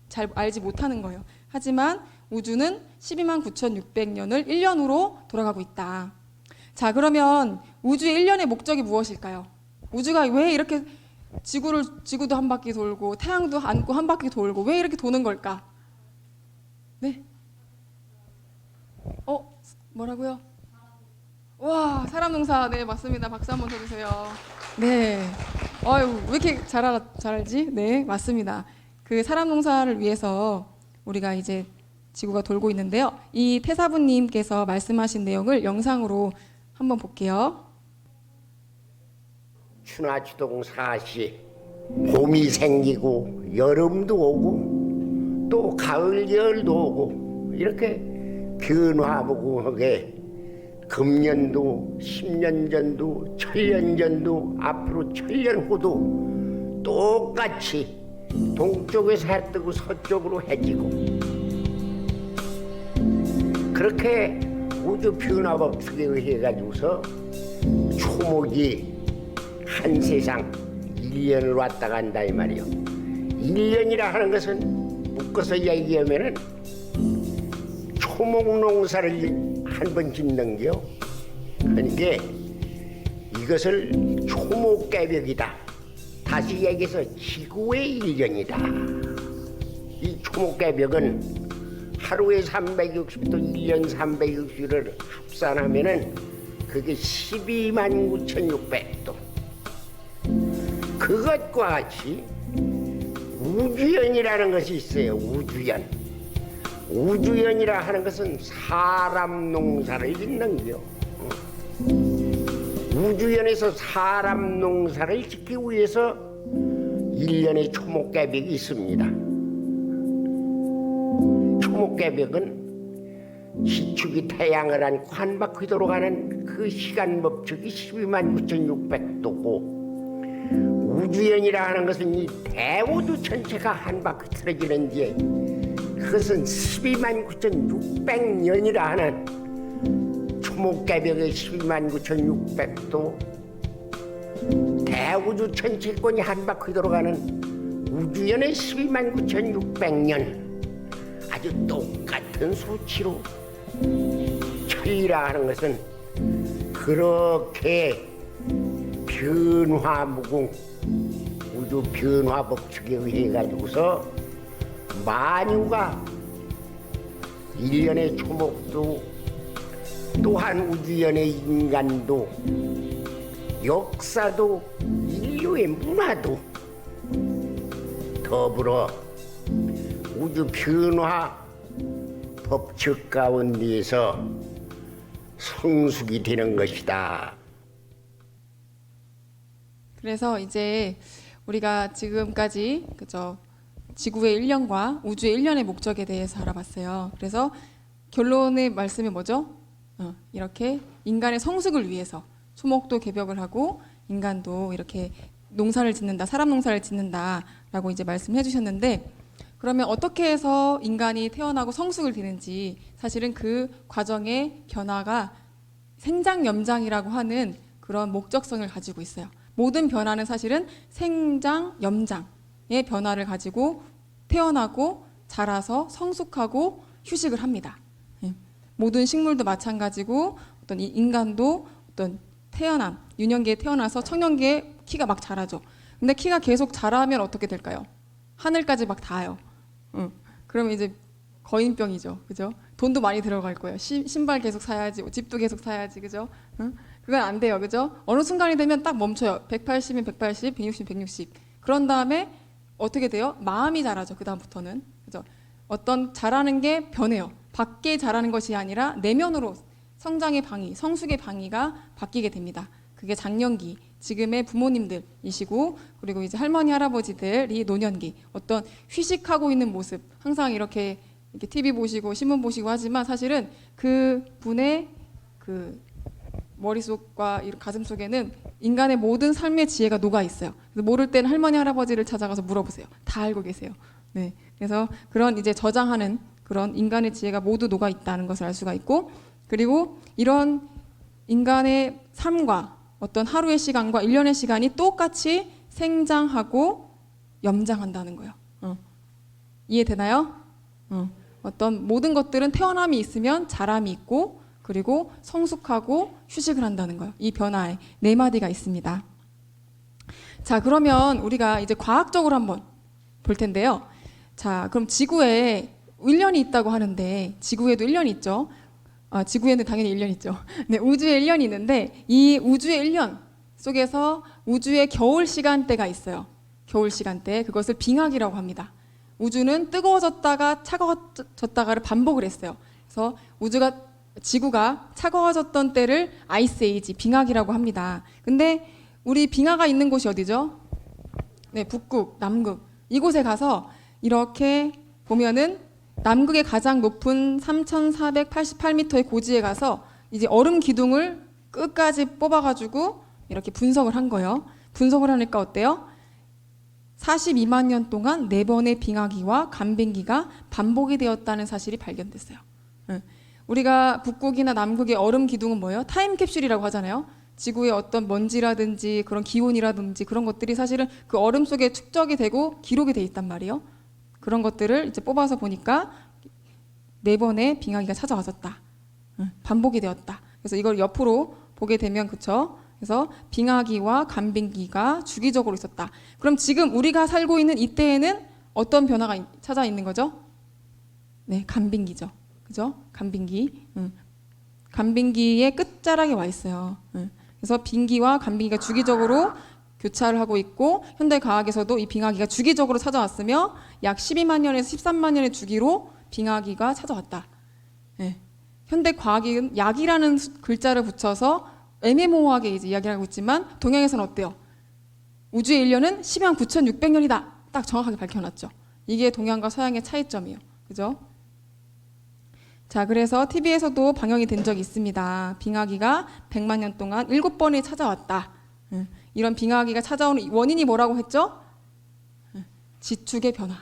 Speaker 2: 잘 알지 못하는 거예요. 하지만 우주는 12만 9,600년을 1년으로 돌아가고 있다. 자, 그러면 우주의 1년의 목적이 무엇일까요? 우주가 왜 이렇게 지구도 한 바퀴 돌고 태양도 안고 한 바퀴 돌고 왜 이렇게 도는 걸까? 네? 뭐라고요? 와, 사람농사. 네, 맞습니다. 박수 한번 쳐주세요. 네. 왜 이렇게 잘 알지? 네, 맞습니다. 그 사람농사를 위해서 우리가 이제 지구가 돌고 있는데요. 이 태사부님께서 말씀하신 내용을 영상으로 한번 볼게요.
Speaker 4: 추나추동 사시 봄이 생기고 여름도 오고 또 가을 열도 오고 이렇게 변화무궁하게 금년도 10년 전도 1000년 전도 앞으로 1000년 후도 똑같이 동쪽에서 해 뜨고 서쪽으로 해지고 그렇게 우주 변화 법칙에 의해 가지고서 초목이 한 세상 1년을 왔다 간다 이 말이요. 1년이라 하는 것은 묶어서 얘기하면은 초목 농사를 한 번 짓는겨. 그러니까 이것을 초목개벽이다. 다시 얘기해서 지구의 1년이다. 이 초목개벽은 하루에 360도 1년 360일을 합산하면은 그게 129,600도. 그것과 같이 우주연이라는 것이 있어요. 우주연. 우주연이라 하는 것은 사람 농사를 짓는겨. 우주연에서 사람 농사를 짓기 위해서 1년의 초목개벽이 있습니다. 초목개벽은 시축이 태양을 안고 한 바퀴 돌아가는 그 시간 법칙이 129,600도고 우주연이라 하는 것은 이 대우주 전체가 한 바퀴 틀어지는지 그것은 129,600년이라 하는 초목개벽의 129,600도 대우주 전체권이 한 바퀴 돌아가는 우주연의 129,600년 아주 똑같은 수치로 천리라 하는 것은 그렇게 변화무궁 우주 변화 법칙에 의해 가지고서 만유가 1년의 초목도 또한 우주연의 인간도 역사도 인류의 문화도 더불어 우주 변화 법칙 가운데에서 성숙이 되는 것이다.
Speaker 2: 그래서 이제 우리가 지금까지 그죠 지구의 1년과 우주의 1년의 목적에 대해서 알아봤어요. 그래서 결론의 말씀이 뭐죠? 이렇게 인간의 성숙을 위해서 초목도 개벽을 하고 인간도 이렇게 농사를 짓는다, 사람 농사를 짓는다라고 이제 말씀해 주셨는데 그러면 어떻게 해서 인간이 태어나고 성숙을 되는지 사실은 그 과정의 변화가 생장염장이라고 하는 그런 목적성을 가지고 있어요. 모든 변화는 사실은 생장염장의 변화를 가지고 태어나고 자라서 성숙하고 휴식을 합니다. 모든 식물도 마찬가지고 어떤 인간도 어떤 태어남, 유년기에 태어나서 청년기에 키가 막 자라죠. 근데 키가 계속 자라면 어떻게 될까요? 하늘까지 막 닿아요. 그러면 이제 거인병이죠. 그죠? 돈도 많이 들어갈 거예요. 신발 계속 사야지, 집도 계속 사야지. 그죠? 그건 안 돼요. 그죠? 어느 순간이 되면 딱 멈춰요. 180이면 180, 160, 160. 그런 다음에 어떻게 돼요? 마음이 자라죠. 그 다음부터는. 그죠? 어떤 자라는 게 변해요. 밖에 자라는 것이 아니라 내면으로 성장의 방위, 성숙의 방위가 바뀌게 됩니다. 그게 장년기, 지금의 부모님들이시고 그리고 이제 할머니 할아버지들이 노년기, 어떤 휴식하고 있는 모습, 항상 이렇게 TV 보시고 신문 보시고 하지만 사실은 그 분의 그 머릿속과 가슴 속에는 인간의 모든 삶의 지혜가 녹아 있어요. 그래서 모를 때는 할머니 할아버지를 찾아가서 물어보세요. 다 알고 계세요. 네, 그래서 그런 이제 저장하는 그런 인간의 지혜가 모두 녹아 있다는 것을 알 수가 있고 그리고 이런 인간의 삶과 어떤 하루의 시간과 1년의 시간이 똑같이 생장하고 염장한다는 거예요. 이해되나요? 어떤 모든 것들은 태어남이 있으면 자람이 있고 그리고 성숙하고 휴식을 한다는 거예요. 이 변화에 네 마디가 있습니다. 자, 그러면 우리가 이제 과학적으로 한번 볼 텐데요. 자, 그럼 지구에 1년이 있다고 하는데 지구에도 1년이 있죠. 지구에는 당연히 1년 있죠. 네, 우주에 1년이 있는데 이 우주의 1년 속에서 우주의 겨울 시간대가 있어요. 겨울 시간대, 그것을 빙하기라고 합니다. 우주는 뜨거워졌다가 차가워졌다가를 반복을 했어요. 그래서 지구가 차가워졌던 때를 아이스 에이지, 빙하기라고 합니다. 근데 우리 빙하가 있는 곳이 어디죠? 네, 북극, 남극. 이곳에 가서 이렇게 보면은 남극의 가장 높은 3,488m의 고지에 가서 이제 얼음 기둥을 끝까지 뽑아가지고 이렇게 분석을 한 거예요. 분석을 하니까 어때요? 42만 년 동안 4번의 빙하기와 간빙기가 반복이 되었다는 사실이 발견됐어요. 우리가 북극이나 남극의 얼음 기둥은 뭐예요? 타임캡슐이라고 하잖아요. 지구의 어떤 먼지라든지 그런 기온이라든지 그런 것들이 사실은 그 얼음 속에 축적이 되고 기록이 돼 있단 말이에요. 그런 것들을 이제 뽑아서 보니까 4번의 빙하기가 찾아왔었다. 반복이 되었다. 그래서 이걸 옆으로 보게 되면 그쵸? 그래서 빙하기와 간빙기가 주기적으로 있었다. 그럼 지금 우리가 살고 있는 이때에는 어떤 변화가 찾아 있는 거죠? 네, 간빙기죠. 그죠? 간빙기. 간빙기의 끝자락에 와 있어요. 그래서 빙기와 간빙기가 주기적으로 교차를 하고 있고 현대 과학에서도 이 빙하기가 주기적으로 찾아왔으며 약 12만 년에서 13만 년의 주기로 빙하기가 찾아왔다. 네. 현대 과학은 약이라는 글자를 붙여서 애매모호하게 이제 이야기를 하고 있지만 동양에서는 어때요? 우주의 인류는 12만 9,600년이다. 딱 정확하게 밝혀놨죠. 이게 동양과 서양의 차이점이에요. 그죠? 자, 그래서 TV에서도 방영이 된 적이 있습니다. 빙하기가 100만 년 동안 7번이 찾아왔다. 이런 빙하기가 찾아오는 원인이 뭐라고 했죠? 지축의 변화.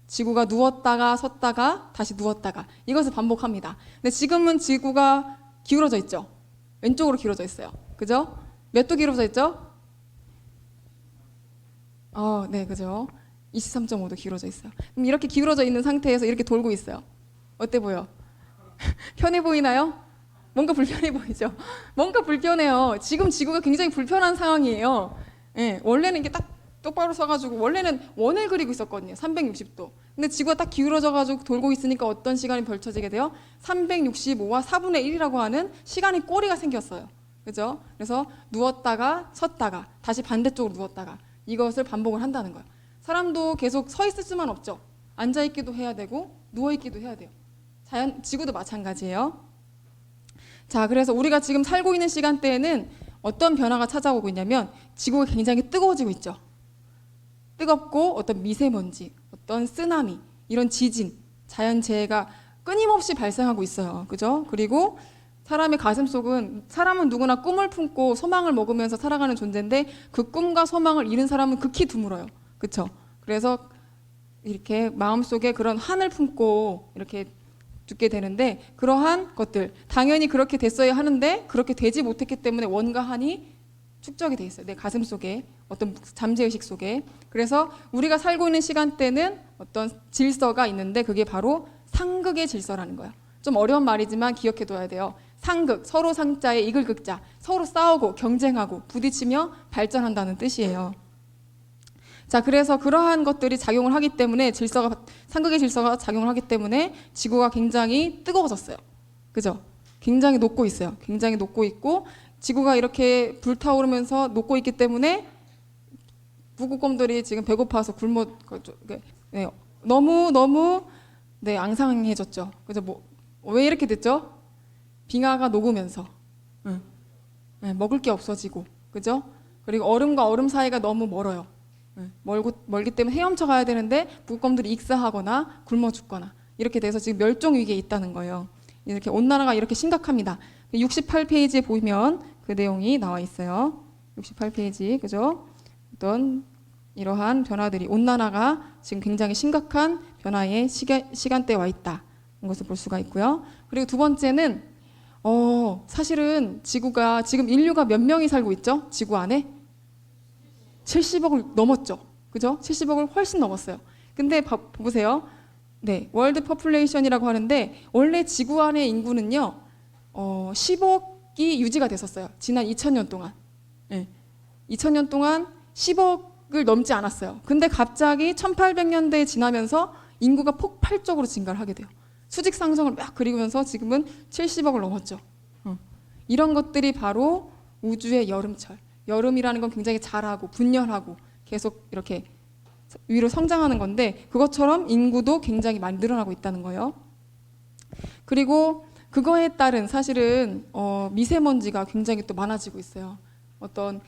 Speaker 2: 지구가 누웠다가 섰다가 다시 누웠다가 이것을 반복합니다. 근데 지금은 지구가 기울어져 있죠. 왼쪽으로 기울어져 있어요. 그죠? 몇 도 기울어져 있죠? 네, 그죠? 23.5도 기울어져 있어요. 그럼 이렇게 기울어져 있는 상태에서 이렇게 돌고 있어요. 어때 보여? 편해 보이나요? 뭔가 불편해 보이죠? 뭔가 불편해요. 지금 지구가 굉장히 불편한 상황이에요. 예, 원래는 이게 딱 똑바로 서가지고 원래는 원을 그리고 있었거든요. 360도. 근데 지구가 딱 기울어져가지고 돌고 있으니까 어떤 시간이 펼쳐지게 돼요? 365와 4분의 1이라고 하는 시간의 꼬리가 생겼어요. 그죠? 그래서 누웠다가 섰다가 다시 반대쪽으로 누웠다가 이것을 반복을 한다는 거예요. 사람도 계속 서 있을 수만 없죠. 앉아 있기도 해야 되고 누워 있기도 해야 돼요. 지구도 마찬가지예요. 자, 그래서 우리가 지금 살고 있는 시간대에는 어떤 변화가 찾아오고 있냐면 지구가 굉장히 뜨거워지고 있죠. 뜨겁고 어떤 미세먼지, 어떤 쓰나미, 이런 지진, 자연재해가 끊임없이 발생하고 있어요. 그죠? 그리고 사람의 가슴속은 사람은 누구나 꿈을 품고 소망을 먹으면서 살아가는 존재인데 그 꿈과 소망을 잃은 사람은 극히 드물어요. 그렇죠? 그래서 이렇게 마음속에 그런 한을 품고 이렇게 죽게 되는데 그러한 것들 당연히 그렇게 됐어야 하는데 그렇게 되지 못했기 때문에 원과 한이 축적이 돼 있어요. 내 가슴 속에 어떤 잠재의식 속에. 그래서 우리가 살고 있는 시간대는 어떤 질서가 있는데 그게 바로 상극의 질서라는 거예요. 좀 어려운 말이지만 기억해둬야 돼요. 상극, 서로 상자에 이글 극자, 서로 싸우고 경쟁하고 부딪히며 발전한다는 뜻이에요. 자, 그래서 그러한 것들이 작용을 하기 때문에 상극의 질서가 작용을 하기 때문에 지구가 굉장히 뜨거워졌어요. 그죠? 굉장히 녹고 있어요. 굉장히 녹고 있고 지구가 이렇게 불타오르면서 녹고 있기 때문에 북극곰들이 지금 배고파서 너무 앙상해졌죠. 그죠? 왜 이렇게 됐죠? 빙하가 녹으면서 먹을 게 없어지고, 그죠? 그리고 얼음과 얼음 사이가 너무 멀어요. 멀기 때문에 헤엄쳐 가야 되는데 북극곰들이 익사하거나 굶어 죽거나 이렇게 돼서 지금 멸종 위기에 있다는 거예요. 이렇게 온난화가 이렇게 심각합니다. 68페이지에 보면 그 내용이 나와 있어요. 68페이지, 그죠? 어떤 이러한 변화들이 온난화가 지금 굉장히 심각한 변화의 시간대에 와 있다는 것을 볼 수가 있고요. 그리고 두 번째는 사실은 지구가 지금 인류가 몇 명이 살고 있죠? 지구 안에 70억을 넘었죠. 그죠? 70억을 훨씬 넘었어요. 근데 보세요. 네, 월드 퍼플레이션이라고 하는데 원래 지구 안의 인구는요. 10억이 유지가 됐었어요. 지난 2000년 동안. 네, 2000년 동안 10억을 넘지 않았어요. 근데 갑자기 1800년대에 지나면서 인구가 폭발적으로 증가를 하게 돼요. 수직 상승을 막 그리면서 지금은 70억을 넘었죠. 이런 것들이 바로 우주의 여름철. 여름이라는 건 굉장히 자라고 분열하고 계속 이렇게 위로 성장하는 건데 그것처럼 인구도 굉장히 많이 늘어나고 있다는 거예요. 그리고 그거에 따른 사실은 미세먼지가 굉장히 또 많아지고 있어요. 어떤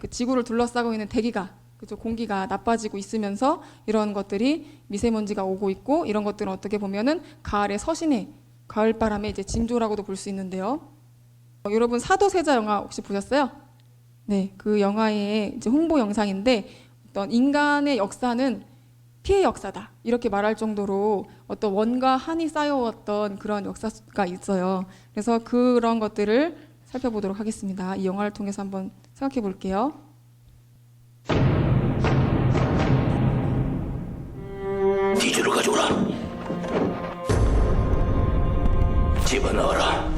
Speaker 2: 지구를 둘러싸고 있는 대기가, 그죠? 공기가 나빠지고 있으면서 이런 것들이 미세먼지가 오고 있고 이런 것들은 어떻게 보면은 가을의 서신의 가을바람의 이제 징조라고도 볼 수 있는데요. 여러분 사도세자 영화 혹시 보셨어요? 네, 그 영화의 이제 홍보 영상인데 어떤 인간의 역사는 피해 역사다 이렇게 말할 정도로 어떤 원과 한이 쌓여왔던 그런 역사가 있어요. 그래서 그런 것들을 살펴보도록 하겠습니다. 이 영화를 통해서 한번 생각해 볼게요.
Speaker 5: 뒤주를 가져오라. 집어넣어라.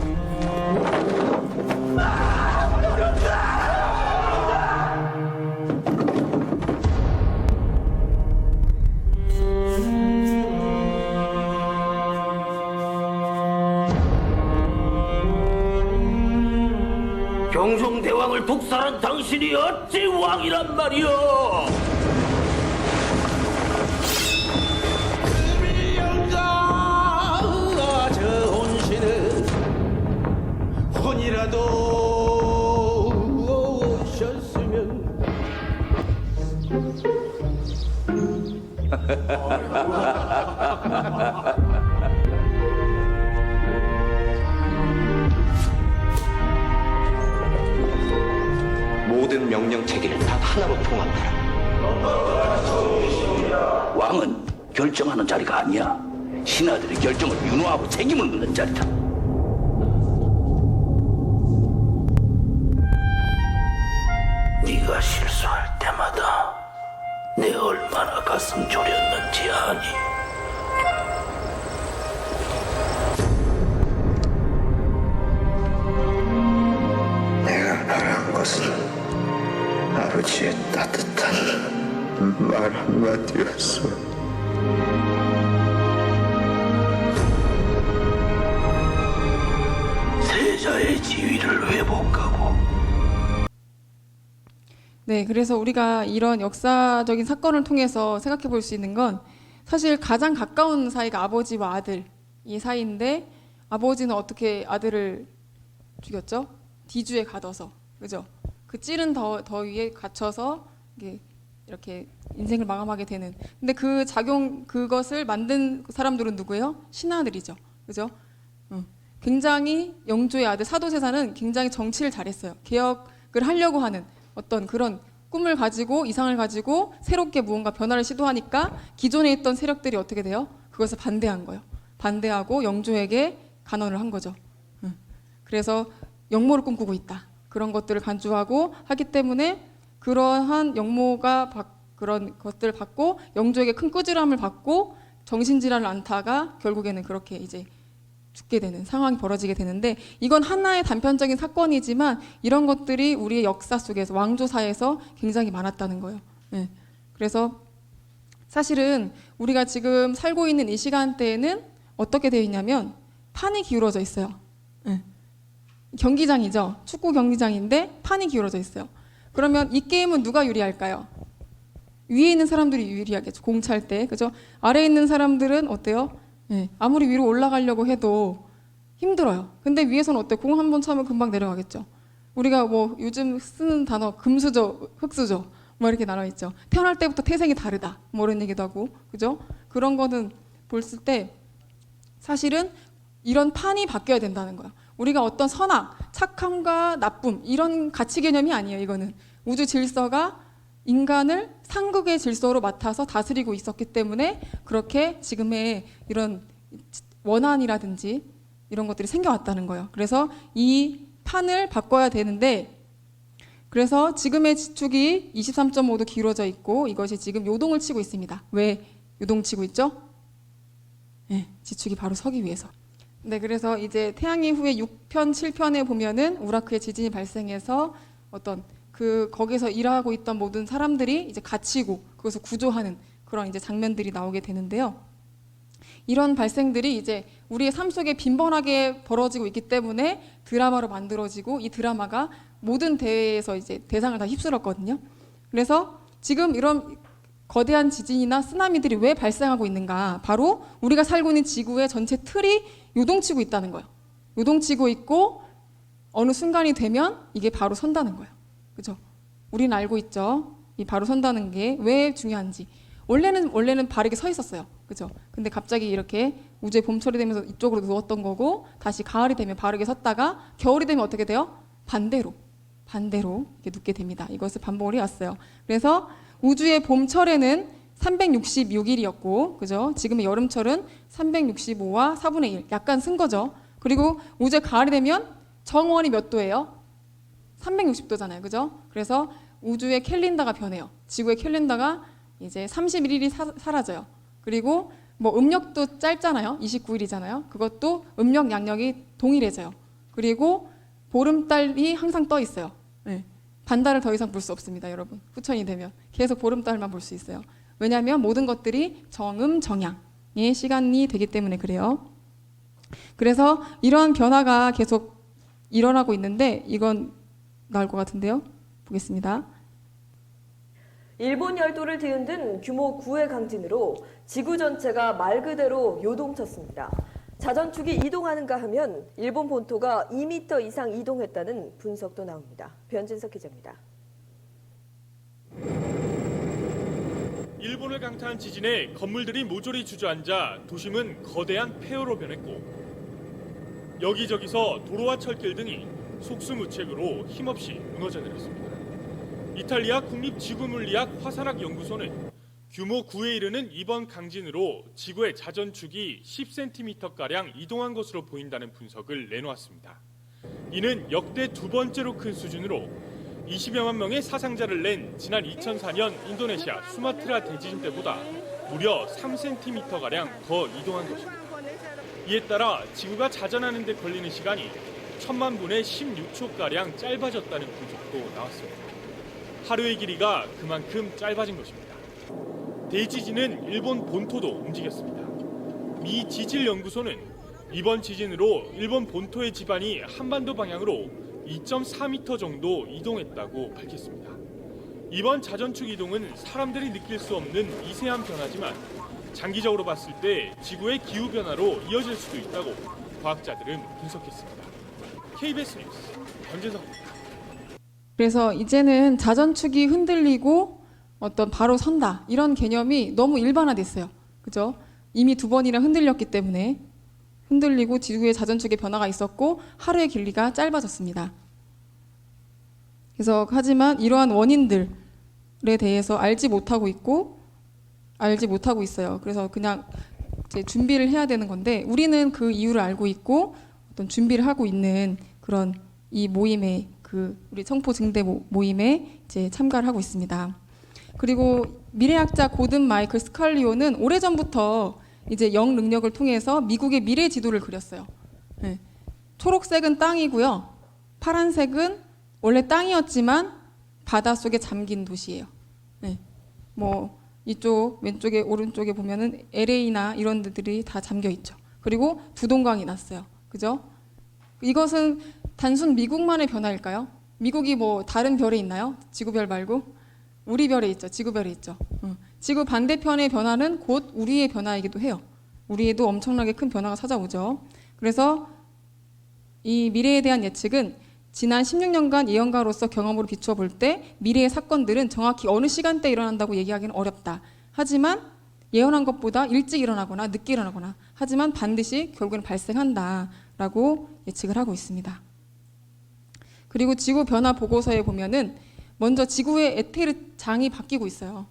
Speaker 5: 경성대왕을 독살한 당신이 어찌 왕이란 말이오?
Speaker 6: 금일영가 저 혼신은 혼이라도 오셨으면
Speaker 5: 모든 명령 체계를 단 하나로 통합하라. 왕은 결정하는 자리가 아니야. 신하들의 결정을 윤호하고 책임을 묻는 자리다. 네가 실수할 때마다 내 얼마나 가슴 졸였는지 아니?
Speaker 7: 내가 바란 것은 아버지의 따뜻한 말 한마디였어.
Speaker 5: 세자의 지위를 회복하고
Speaker 2: 네, 그래서 우리가 이런 역사적인 사건을 통해서 생각해 볼 수 있는 건 사실 가장 가까운 사이가 아버지와 아들 이 사이인데 아버지는 어떻게 아들을 죽였죠? 뒤주에 가둬서, 그죠? 그 찌른 더위에 갇혀서 이렇게 인생을 마감하게 되는. 근데 그 그것을 만든 사람들은 누구예요? 신하들이죠, 그죠? 굉장히 영조의 아들 사도세자는 굉장히 정치를 잘했어요. 개혁을 하려고 하는 어떤 그런 꿈을 가지고 이상을 가지고 새롭게 무언가 변화를 시도하니까 기존에 있던 세력들이 어떻게 돼요? 그것을 반대한 거예요. 반대하고 영조에게 간언을 한 거죠. 그래서 역모를 꿈꾸고 있다. 그런 것들을 간주하고 하기 때문에 그러한 역모가 그런 것들을 받고 영조에게 큰 꾸지람을 받고 정신질환을 앓다가 결국에는 그렇게 이제 죽게 되는 상황이 벌어지게 되는데 이건 하나의 단편적인 사건이지만 이런 것들이 우리의 역사 속에서 왕조사에서 굉장히 많았다는 거예요. 네. 그래서 사실은 우리가 지금 살고 있는 이 시간대에는 어떻게 되어 있냐면 판이 기울어져 있어요. 네. 경기장이죠. 축구 경기장인데 판이 기울어져 있어요. 그러면 이 게임은 누가 유리할까요? 위에 있는 사람들이 유리하겠죠. 공 찰 때, 그죠? 아래에 있는 사람들은 어때요? 네, 아무리 위로 올라가려고 해도 힘들어요. 근데 위에서는 어때? 공 한 번 차면 금방 내려가겠죠. 우리가 뭐 요즘 쓰는 단어 금수저, 흙수저 뭐 이렇게 나눠 있죠. 태어날 때부터 태생이 다르다 뭐 이런 얘기도 하고, 그죠? 그런 거는 봤을 때 사실은 이런 판이 바뀌어야 된다는 거야. 우리가 어떤 선악, 착함과 나쁨 이런 가치 개념이 아니에요. 이거는 우주 질서가 인간을 상극의 질서로 맡아서 다스리고 있었기 때문에 그렇게 지금의 이런 원한이라든지 이런 것들이 생겨왔다는 거예요. 그래서 이 판을 바꿔야 되는데 그래서 지금의 지축이 23.5도 기울어져 있고 이것이 지금 요동을 치고 있습니다. 왜 요동치고 있죠? 네, 지축이 바로 서기 위해서. 네, 그래서 이제 태양의 후에 6편, 7편에 보면은 우라크의 지진이 발생해서 어떤 거기서 일하고 있던 모든 사람들이 이제 갇히고 그것을 구조하는 그런 이제 장면들이 나오게 되는데요. 이런 발생들이 이제 우리의 삶 속에 빈번하게 벌어지고 있기 때문에 드라마로 만들어지고 이 드라마가 모든 대회에서 이제 대상을 다 휩쓸었거든요. 그래서 지금 이런 거대한 지진이나 쓰나미들이 왜 발생하고 있는가? 바로 우리가 살고 있는 지구의 전체 틀이 요동치고 있다는 거예요. 요동치고 있고 어느 순간이 되면 이게 바로 선다는 거예요. 그죠? 우리는 알고 있죠. 이 바로 선다는 게 왜 중요한지. 원래는 바르게 서 있었어요. 그죠? 근데 갑자기 이렇게 우주의 봄철이 되면서 이쪽으로 누웠던 거고 다시 가을이 되면 바르게 섰다가 겨울이 되면 어떻게 돼요? 반대로 이렇게 눕게 됩니다. 이것을 반복을 해왔어요. 그래서 우주의 봄철에는 366일이었고, 그죠? 지금의 여름철은 365와 4분의 1, 약간 쓴 거죠. 그리고 우주의 가을이 되면 정원이 몇 도예요? 360도잖아요, 그죠? 그래서 우주의 캘린더가 변해요. 지구의 캘린더가 이제 31일이 사라져요. 그리고 뭐 음력도 짧잖아요. 29일이잖아요. 그것도 음력 양력이 동일해져요. 그리고 보름달이 항상 떠 있어요. 네. 반달을 더 이상 볼 수 없습니다, 여러분. 후천이 되면 계속 보름달만 볼 수 있어요. 왜냐하면 모든 것들이 정음정양의 시간이 되기 때문에 그래요. 그래서 이러한 변화가 계속 일어나고 있는데 이건 나올 것 같은데요. 보겠습니다.
Speaker 8: 일본 열도를 뒤흔든 규모 9의 강진으로 지구 전체가 말 그대로 요동쳤습니다. 자전축이 이동하는가 하면 일본 본토가 2m 이상 이동했다는 분석도 나옵니다. 변진석 기자입니다.
Speaker 9: 일본을 강타한 지진에 건물들이 모조리 주저앉아 도심은 거대한 폐허로 변했고 여기저기서 도로와 철길 등이 속수무책으로 힘없이 무너져 내렸습니다. 이탈리아 국립지구물리학 화산학 연구소는 규모 9에 이르는 이번 강진으로 지구의 자전축이 10cm가량 이동한 것으로 보인다는 분석을 내놓았습니다. 이는 역대 두 번째로 큰 수준으로 20여만 명의 사상자를 낸 지난 2004년 인도네시아 수마트라 대지진 때보다 무려 3cm가량 더 이동한 것입니다. 이에 따라 지구가 자전하는 데 걸리는 시간이 1000만 분의 16초가량 짧아졌다는 분석도 나왔습니다. 하루의 길이가 그만큼 짧아진 것입니다. 대지진은 일본 본토도 움직였습니다. 미 지질연구소는 이번 지진으로 일본 본토의 지반이 한반도 방향으로 2.4m 정도 이동했다고 밝혔습니다. 이번 자전축 이동은 사람들이 느낄 수 없는 미세한 변화지만 장기적으로 봤을 때 지구의 기후 변화로 이어질 수도 있다고 과학자들은 분석했습니다. KBS 뉴스 변진석입니다.
Speaker 2: 그래서 이제는 자전축이 흔들리고 어떤 바로 선다 이런 개념이 너무 일반화됐어요. 그죠? 이미 두 번이나 흔들렸기 때문에 흔들리고 지구의 자전축의 변화가 있었고 하루의 길이가 짧아졌습니다. 그래서 하지만 이러한 원인들에 대해서 알지 못하고 있어요. 그래서 그냥 이제 준비를 해야 되는 건데 우리는 그 이유를 알고 있고 어떤 준비를 하고 있는 그런 이 모임에 우리 청포 증대 모임에 이제 참가를 하고 있습니다. 그리고 미래학자 고든 마이클 스칼리오는 오래전부터 이제 영 능력을 통해서 미국의 미래 지도를 그렸어요. 네. 초록색은 땅이고요. 파란색은 원래 땅이었지만 바닷속에 잠긴 도시예요. 네. 뭐 이쪽 왼쪽에 오른쪽에 보면은 LA나 이런 데들이 다 잠겨 있죠. 그리고 두동강이 났어요. 그죠? 이것은 단순 미국만의 변화일까요? 미국이 뭐 다른 별에 있나요? 지구별 말고? 우리 별에 있죠. 지구별에 있죠. 지구 반대편의 변화는 곧 우리의 변화이기도 해요. 우리에도 엄청나게 큰 변화가 찾아오죠. 그래서 이 미래에 대한 예측은 지난 16년간 예언가로서 경험으로 비추어 볼 때 미래의 사건들은 정확히 어느 시간대에 일어난다고 얘기하기는 어렵다. 하지만 예언한 것보다 일찍 일어나거나 늦게 일어나거나 하지만 반드시 결국에는 발생한다라고 예측을 하고 있습니다. 그리고 지구 변화 보고서에 보면은 먼저 지구의 에테르 장이 바뀌고 있어요.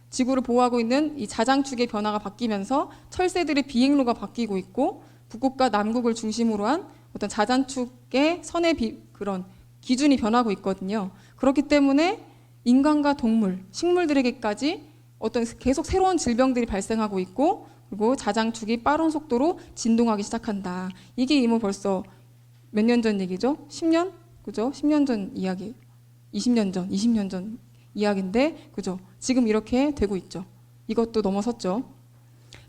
Speaker 2: 지구를 보호하고 있는 이 자장축의 변화가 바뀌면서 철새들의 비행로가 바뀌고 있고 북극과 남극을 중심으로 한 어떤 자장축의 선의 그런 기준이 변하고 있거든요. 그렇기 때문에 인간과 동물, 식물들에게까지 어떤 계속 새로운 질병들이 발생하고 있고 그리고 자장축이 빠른 속도로 진동하기 시작한다. 이게 이미 벌써 몇 년 전 얘기죠? 10년? 그죠? 10년 전 이야기. 20년 전 이야기인데 그죠? 지금 이렇게 되고 있죠. 이것도 넘어섰죠.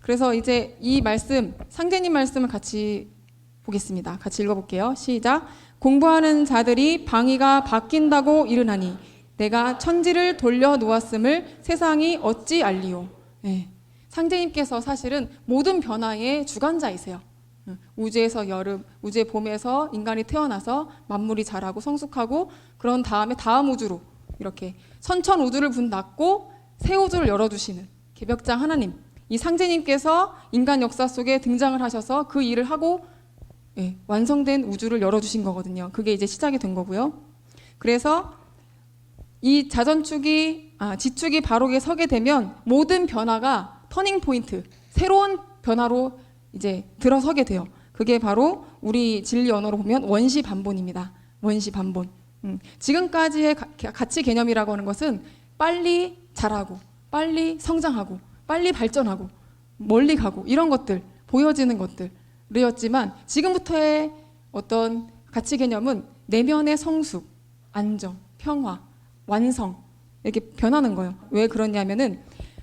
Speaker 2: 그래서 이제 이 말씀, 상제님 말씀을 같이 보겠습니다. 같이 읽어볼게요. 시작. 공부하는 자들이 방위가 바뀐다고 이르나니 내가 천지를 돌려 놓았음을 세상이 어찌 알리오. 네. 상제님께서 사실은 모든 변화의 주관자이세요. 우주에서 여름, 우주의 봄에서 인간이 태어나서 만물이 자라고 성숙하고 그런 다음에 다음 우주로 이렇게 선천 우주를 문 닫고 새 우주를 열어주시는 개벽장 하나님, 이 상제님께서 인간 역사 속에 등장을 하셔서 그 일을 하고 완성된 우주를 열어주신 거거든요. 그게 이제 시작이 된 거고요. 그래서 이 지축이 바로게 서게 되면 모든 변화가 터닝 포인트, 새로운 변화로 이제 들어서게 돼요. 그게 바로 우리 진리 언어로 보면 원시 반본입니다. 원시 반본. 지금까지의 가치 개념이라고 하는 것은 빨리 자라고, 빨리 성장하고, 빨리 발전하고, 멀리 가고 이런 것들, 보여지는 것들이었지만 지금부터의 어떤 가치 개념은 내면의 성숙, 안정, 평화, 완성 이렇게 변하는 거예요. 왜 그러냐면은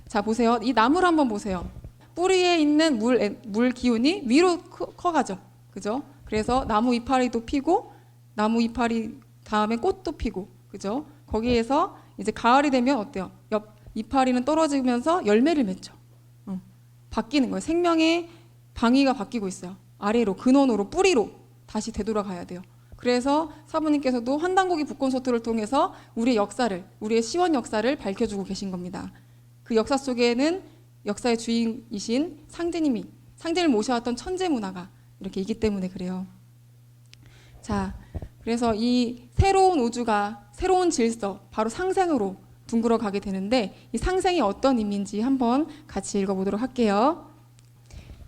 Speaker 2: 자 보세요. 이 나무를 한번 보세요. 뿌리에 있는 물 기운이 위로 커가죠. 그죠? 그래서 나무 이파리도 피고 나무 이파리 다음에 꽃도 피고 그죠? 거기에서 이제 가을이 되면 어때요? 옆 이파리는 떨어지면서 열매를 맺죠. 바뀌는 거예요. 생명의 방위가 바뀌고 있어요. 아래로 근원으로 뿌리로 다시 되돌아가야 돼요. 그래서 사부님께서도 환단고기 북 콘서트를 통해서 우리의 역사를, 우리의 시원 역사를 밝혀주고 계신 겁니다. 그 역사 속에는 역사의 주인이신 상제를 모셔왔던 천재 문화가 이렇게 있기 때문에 그래요. 자, 그래서 이 새로운 우주가 새로운 질서, 바로 상생으로 둥글어 가게 되는데 이 상생이 어떤 의미인지 한번 같이 읽어보도록 할게요.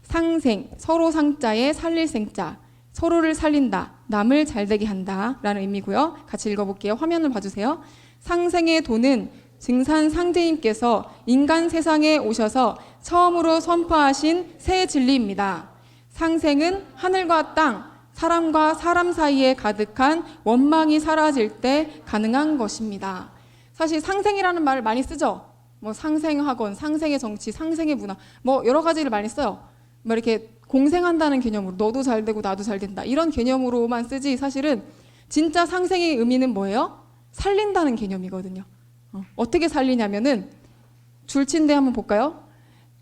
Speaker 2: 상생, 서로 상자에 살릴 생자, 서로를 살린다, 남을 잘되게 한다 라는 의미고요. 같이 읽어볼게요. 화면을 봐주세요. 상생의 도는 증산 상제님께서 인간 세상에 오셔서 처음으로 선포하신 새 진리입니다. 상생은 하늘과 땅, 사람과 사람 사이에 가득한 원망이 사라질 때 가능한 것입니다. 사실 상생이라는 말을 많이 쓰죠. 뭐 상생학원, 상생의 정치, 상생의 문화, 뭐 여러 가지를 많이 써요. 뭐 이렇게 공생한다는 개념으로 너도 잘 되고 나도 잘 된다 이런 개념으로만 쓰지 사실은 진짜 상생의 의미는 뭐예요? 살린다는 개념이거든요. 어떻게 살리냐면은 줄친데 한번 볼까요?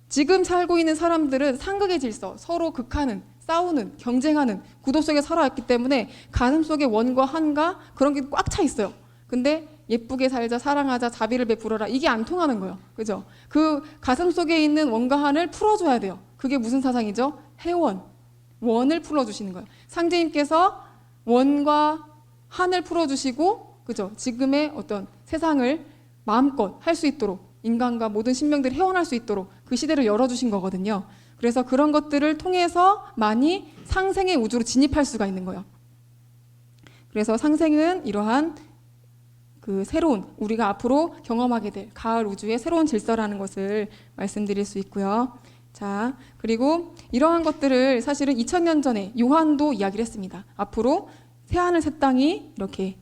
Speaker 2: 지금 살고 있는 사람들은 상극의 질서, 서로 극하는, 싸우는, 경쟁하는 구도 속에 살아왔기 때문에 가슴 속에 원과 한과 그런 게 꽉 차 있어요. 근데 예쁘게 살자, 사랑하자, 자비를 베풀어라 이게 안 통하는 거예요. 그죠? 그 가슴 속에 있는 원과 한을 풀어줘야 돼요. 그게 무슨 사상이죠? 해원, 원을 풀어주시는 거예요. 상제님께서 원과 한을 풀어주시고, 그죠? 지금의 어떤 세상을 마음껏 할 수 있도록 인간과 모든 신명들이 해원할 수 있도록 그 시대를 열어주신 거거든요. 그래서 그런 것들을 통해서 많이 상생의 우주로 진입할 수가 있는 거예요. 그래서 상생은 이러한 그 새로운 우리가 앞으로 경험하게 될 가을 우주의 새로운 질서라는 것을 말씀드릴 수 있고요. 자, 그리고 이러한 것들을 사실은 2000년 전에 요한도 이야기를 했습니다. 앞으로 새하늘 새 땅이 이렇게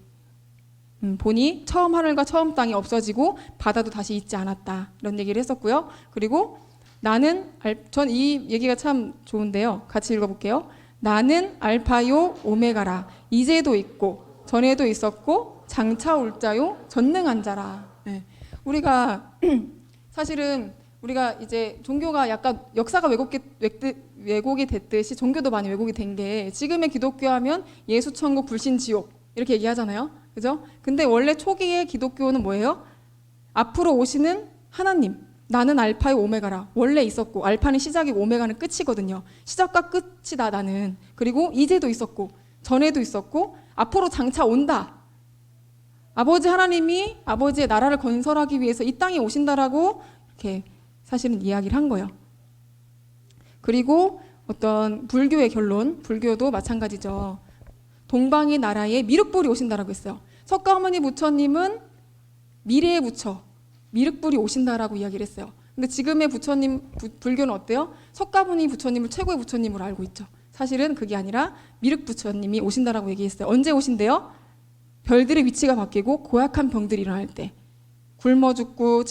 Speaker 2: 보니 처음 하늘과 처음 땅이 없어지고 바다도 다시 있지 않았다 이런 얘기를 했었고요. 그리고 전 이 얘기가 참 좋은데요. 같이 읽어볼게요. 나는 알파요 오메가라. 이제도 있고 전에도 있었고 장차 올 자요 전능한 자라. 네. 우리가 사실은 우리가 이제 종교가 약간 역사가 왜곡이 됐듯이 종교도 많이 왜곡이 된 게 지금의 기독교 하면 예수 천국 불신 지옥 이렇게 얘기하잖아요. 그죠? 근데 원래 초기의 기독교는 뭐예요? 앞으로 오시는 하나님, 나는 알파요 오메가라. 원래 있었고 알파는 시작이고 오메가는 끝이거든요. 시작과 끝이다 나는. 그리고 이제도 있었고 전에도 있었고 앞으로 장차 온다. 아버지 하나님이 아버지의 나라를 건설하기 위해서 이 땅에 오신다라고 이렇게 사실은 이야기를 한 거예요. 그리고 어떤 불교의 결론, 불교도 마찬가지죠. 동방의 나라에 미륵불이 오신다라고 했어요. 석가모니 부처님은 미래의 부처, 미륵불이 오신다라고 이야기를 했어요. 근데 지금의 부처님, 불교는 어때요? 석가모니 부처님을 최고의 부처님으로 알고 있죠. 사실은 그게 아니라 미륵 부처님이 오신다라고 얘기했어요. 언제 오신대요? 별들의 위치가 바뀌고 고약한 병들이 일어날 때, 굶어 죽고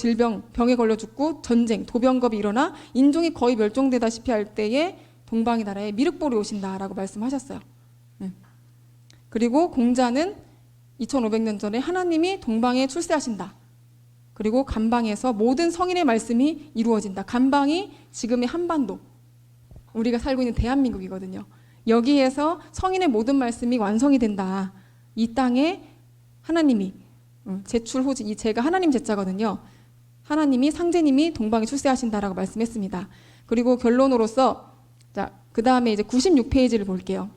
Speaker 2: 병에 걸려 죽고 전쟁, 도병겁이 일어나 인종이 거의 멸종되다시피 할 때에 동방의 나라에 미륵불이 오신다라고 말씀하셨어요. 그리고 공자는 2500년 전에 하나님이 동방에 출세하신다. 그리고 간방에서 모든 성인의 말씀이 이루어진다. 간방이 지금의 한반도, 우리가 살고 있는 대한민국이거든요. 여기에서 성인의 모든 말씀이 완성이 된다. 이 땅에 하나님이 제출호지, 이 제가 하나님 제자거든요. 하나님이 상제님이 동방에 출세하신다라고 말씀했습니다. 그리고 결론으로서 자, 그 다음에 이제 96페이지를 볼게요.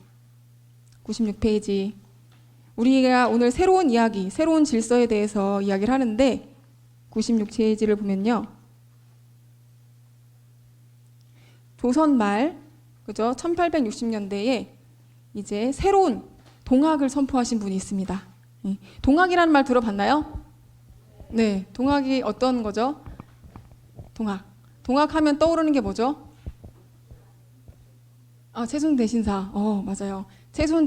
Speaker 2: 96페이지. 우리가 오늘 새로운 이야기, 새로운 질서에 대해서 이야기를 하는데 96페이지를 보면요. 조선 말, 그죠? 1860년대에 이제 새로운 동학을 선포하신 분이 있습니다. 동학이라는 말 들어봤나요? 네, 동학이 어떤 거죠? 동학. 동학하면 떠오르는 게 뭐죠? 최순 대신사. 맞아요. 최순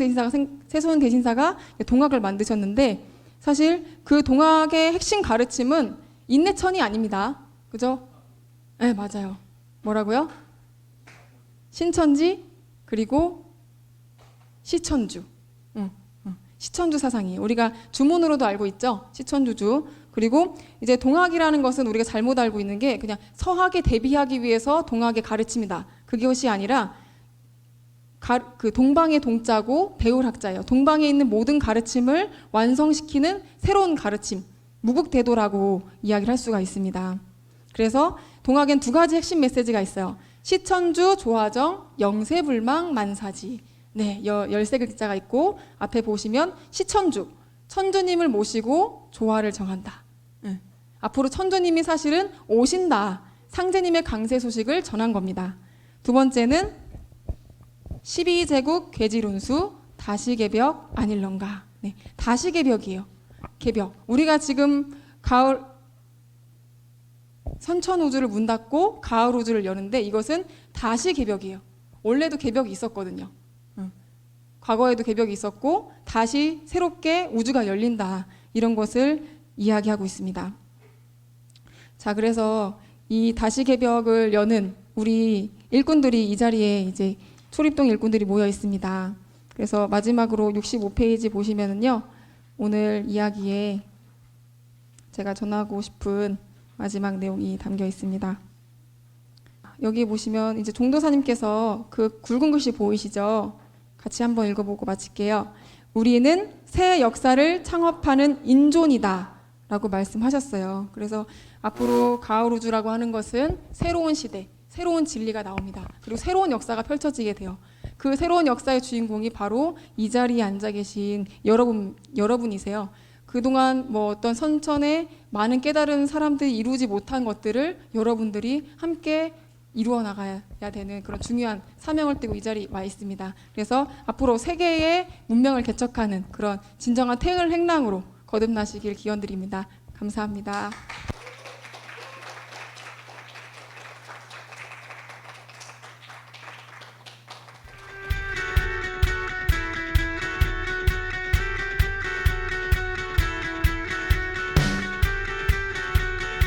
Speaker 2: 대신사가 동학을 만드셨는데 사실 그 동학의 핵심 가르침은 인내천이 아닙니다. 그죠? 네, 맞아요. 뭐라고요? 신천지 그리고 시천주. 시천주 사상이 우리가 주문으로도 알고 있죠. 시천주주. 그리고 이제 동학이라는 것은 우리가 잘못 알고 있는 게 그냥 서학에 대비하기 위해서 동학의 가르침이다. 그것이 아니라 그 동방의 동자고 배울 학자예요. 동방에 있는 모든 가르침을 완성시키는 새로운 가르침, 무국대도라고 이야기를 할 수가 있습니다. 그래서 동학엔 두 가지 핵심 메시지가 있어요. 시천주, 조화정, 영세불망, 만사지. 네, 13글자가 있고 앞에 보시면 시천주, 천주님을 모시고 조화를 정한다. 앞으로 천주님이 사실은 오신다. 상제님의 강세 소식을 전한 겁니다. 두 번째는 12제국 괴질운수 다시개벽 아닐런가. 네, 다시개벽이에요. 개벽. 우리가 지금 가을 선천우주를 문 닫고 가을우주를 여는데 이것은 다시개벽이에요. 원래도 개벽이 있었거든요. 과거에도 개벽이 있었고 다시 새롭게 우주가 열린다. 이런 것을 이야기하고 있습니다. 자, 그래서 이 다시개벽을 여는 우리 일꾼들이 이 자리에 이제 초립동 일꾼들이 모여 있습니다. 그래서 마지막으로 65페이지 보시면은요. 오늘 이야기에 제가 전하고 싶은 마지막 내용이 담겨 있습니다. 여기 보시면 이제 종도사님께서 그 굵은 글씨 보이시죠? 같이 한번 읽어보고 마칠게요. 우리는 새 역사를 창업하는 인존이다 라고 말씀하셨어요. 그래서 앞으로 가을우주라고 하는 것은 새로운 시대, 새로운 진리가 나옵니다. 그리고 새로운 역사가 펼쳐지게 돼요. 그 새로운 역사의 주인공이 바로 이 자리에 앉아 계신 여러분이세요. 그동안 뭐 어떤 선천에 많은 깨달은 사람들이 이루지 못한 것들을 여러분들이 함께 이루어 나가야 되는 그런 중요한 사명을 띠고 이 자리에 와 있습니다. 그래서 앞으로 세계의 문명을 개척하는 그런 진정한 태을 행랑으로 거듭나시길 기원드립니다. 감사합니다.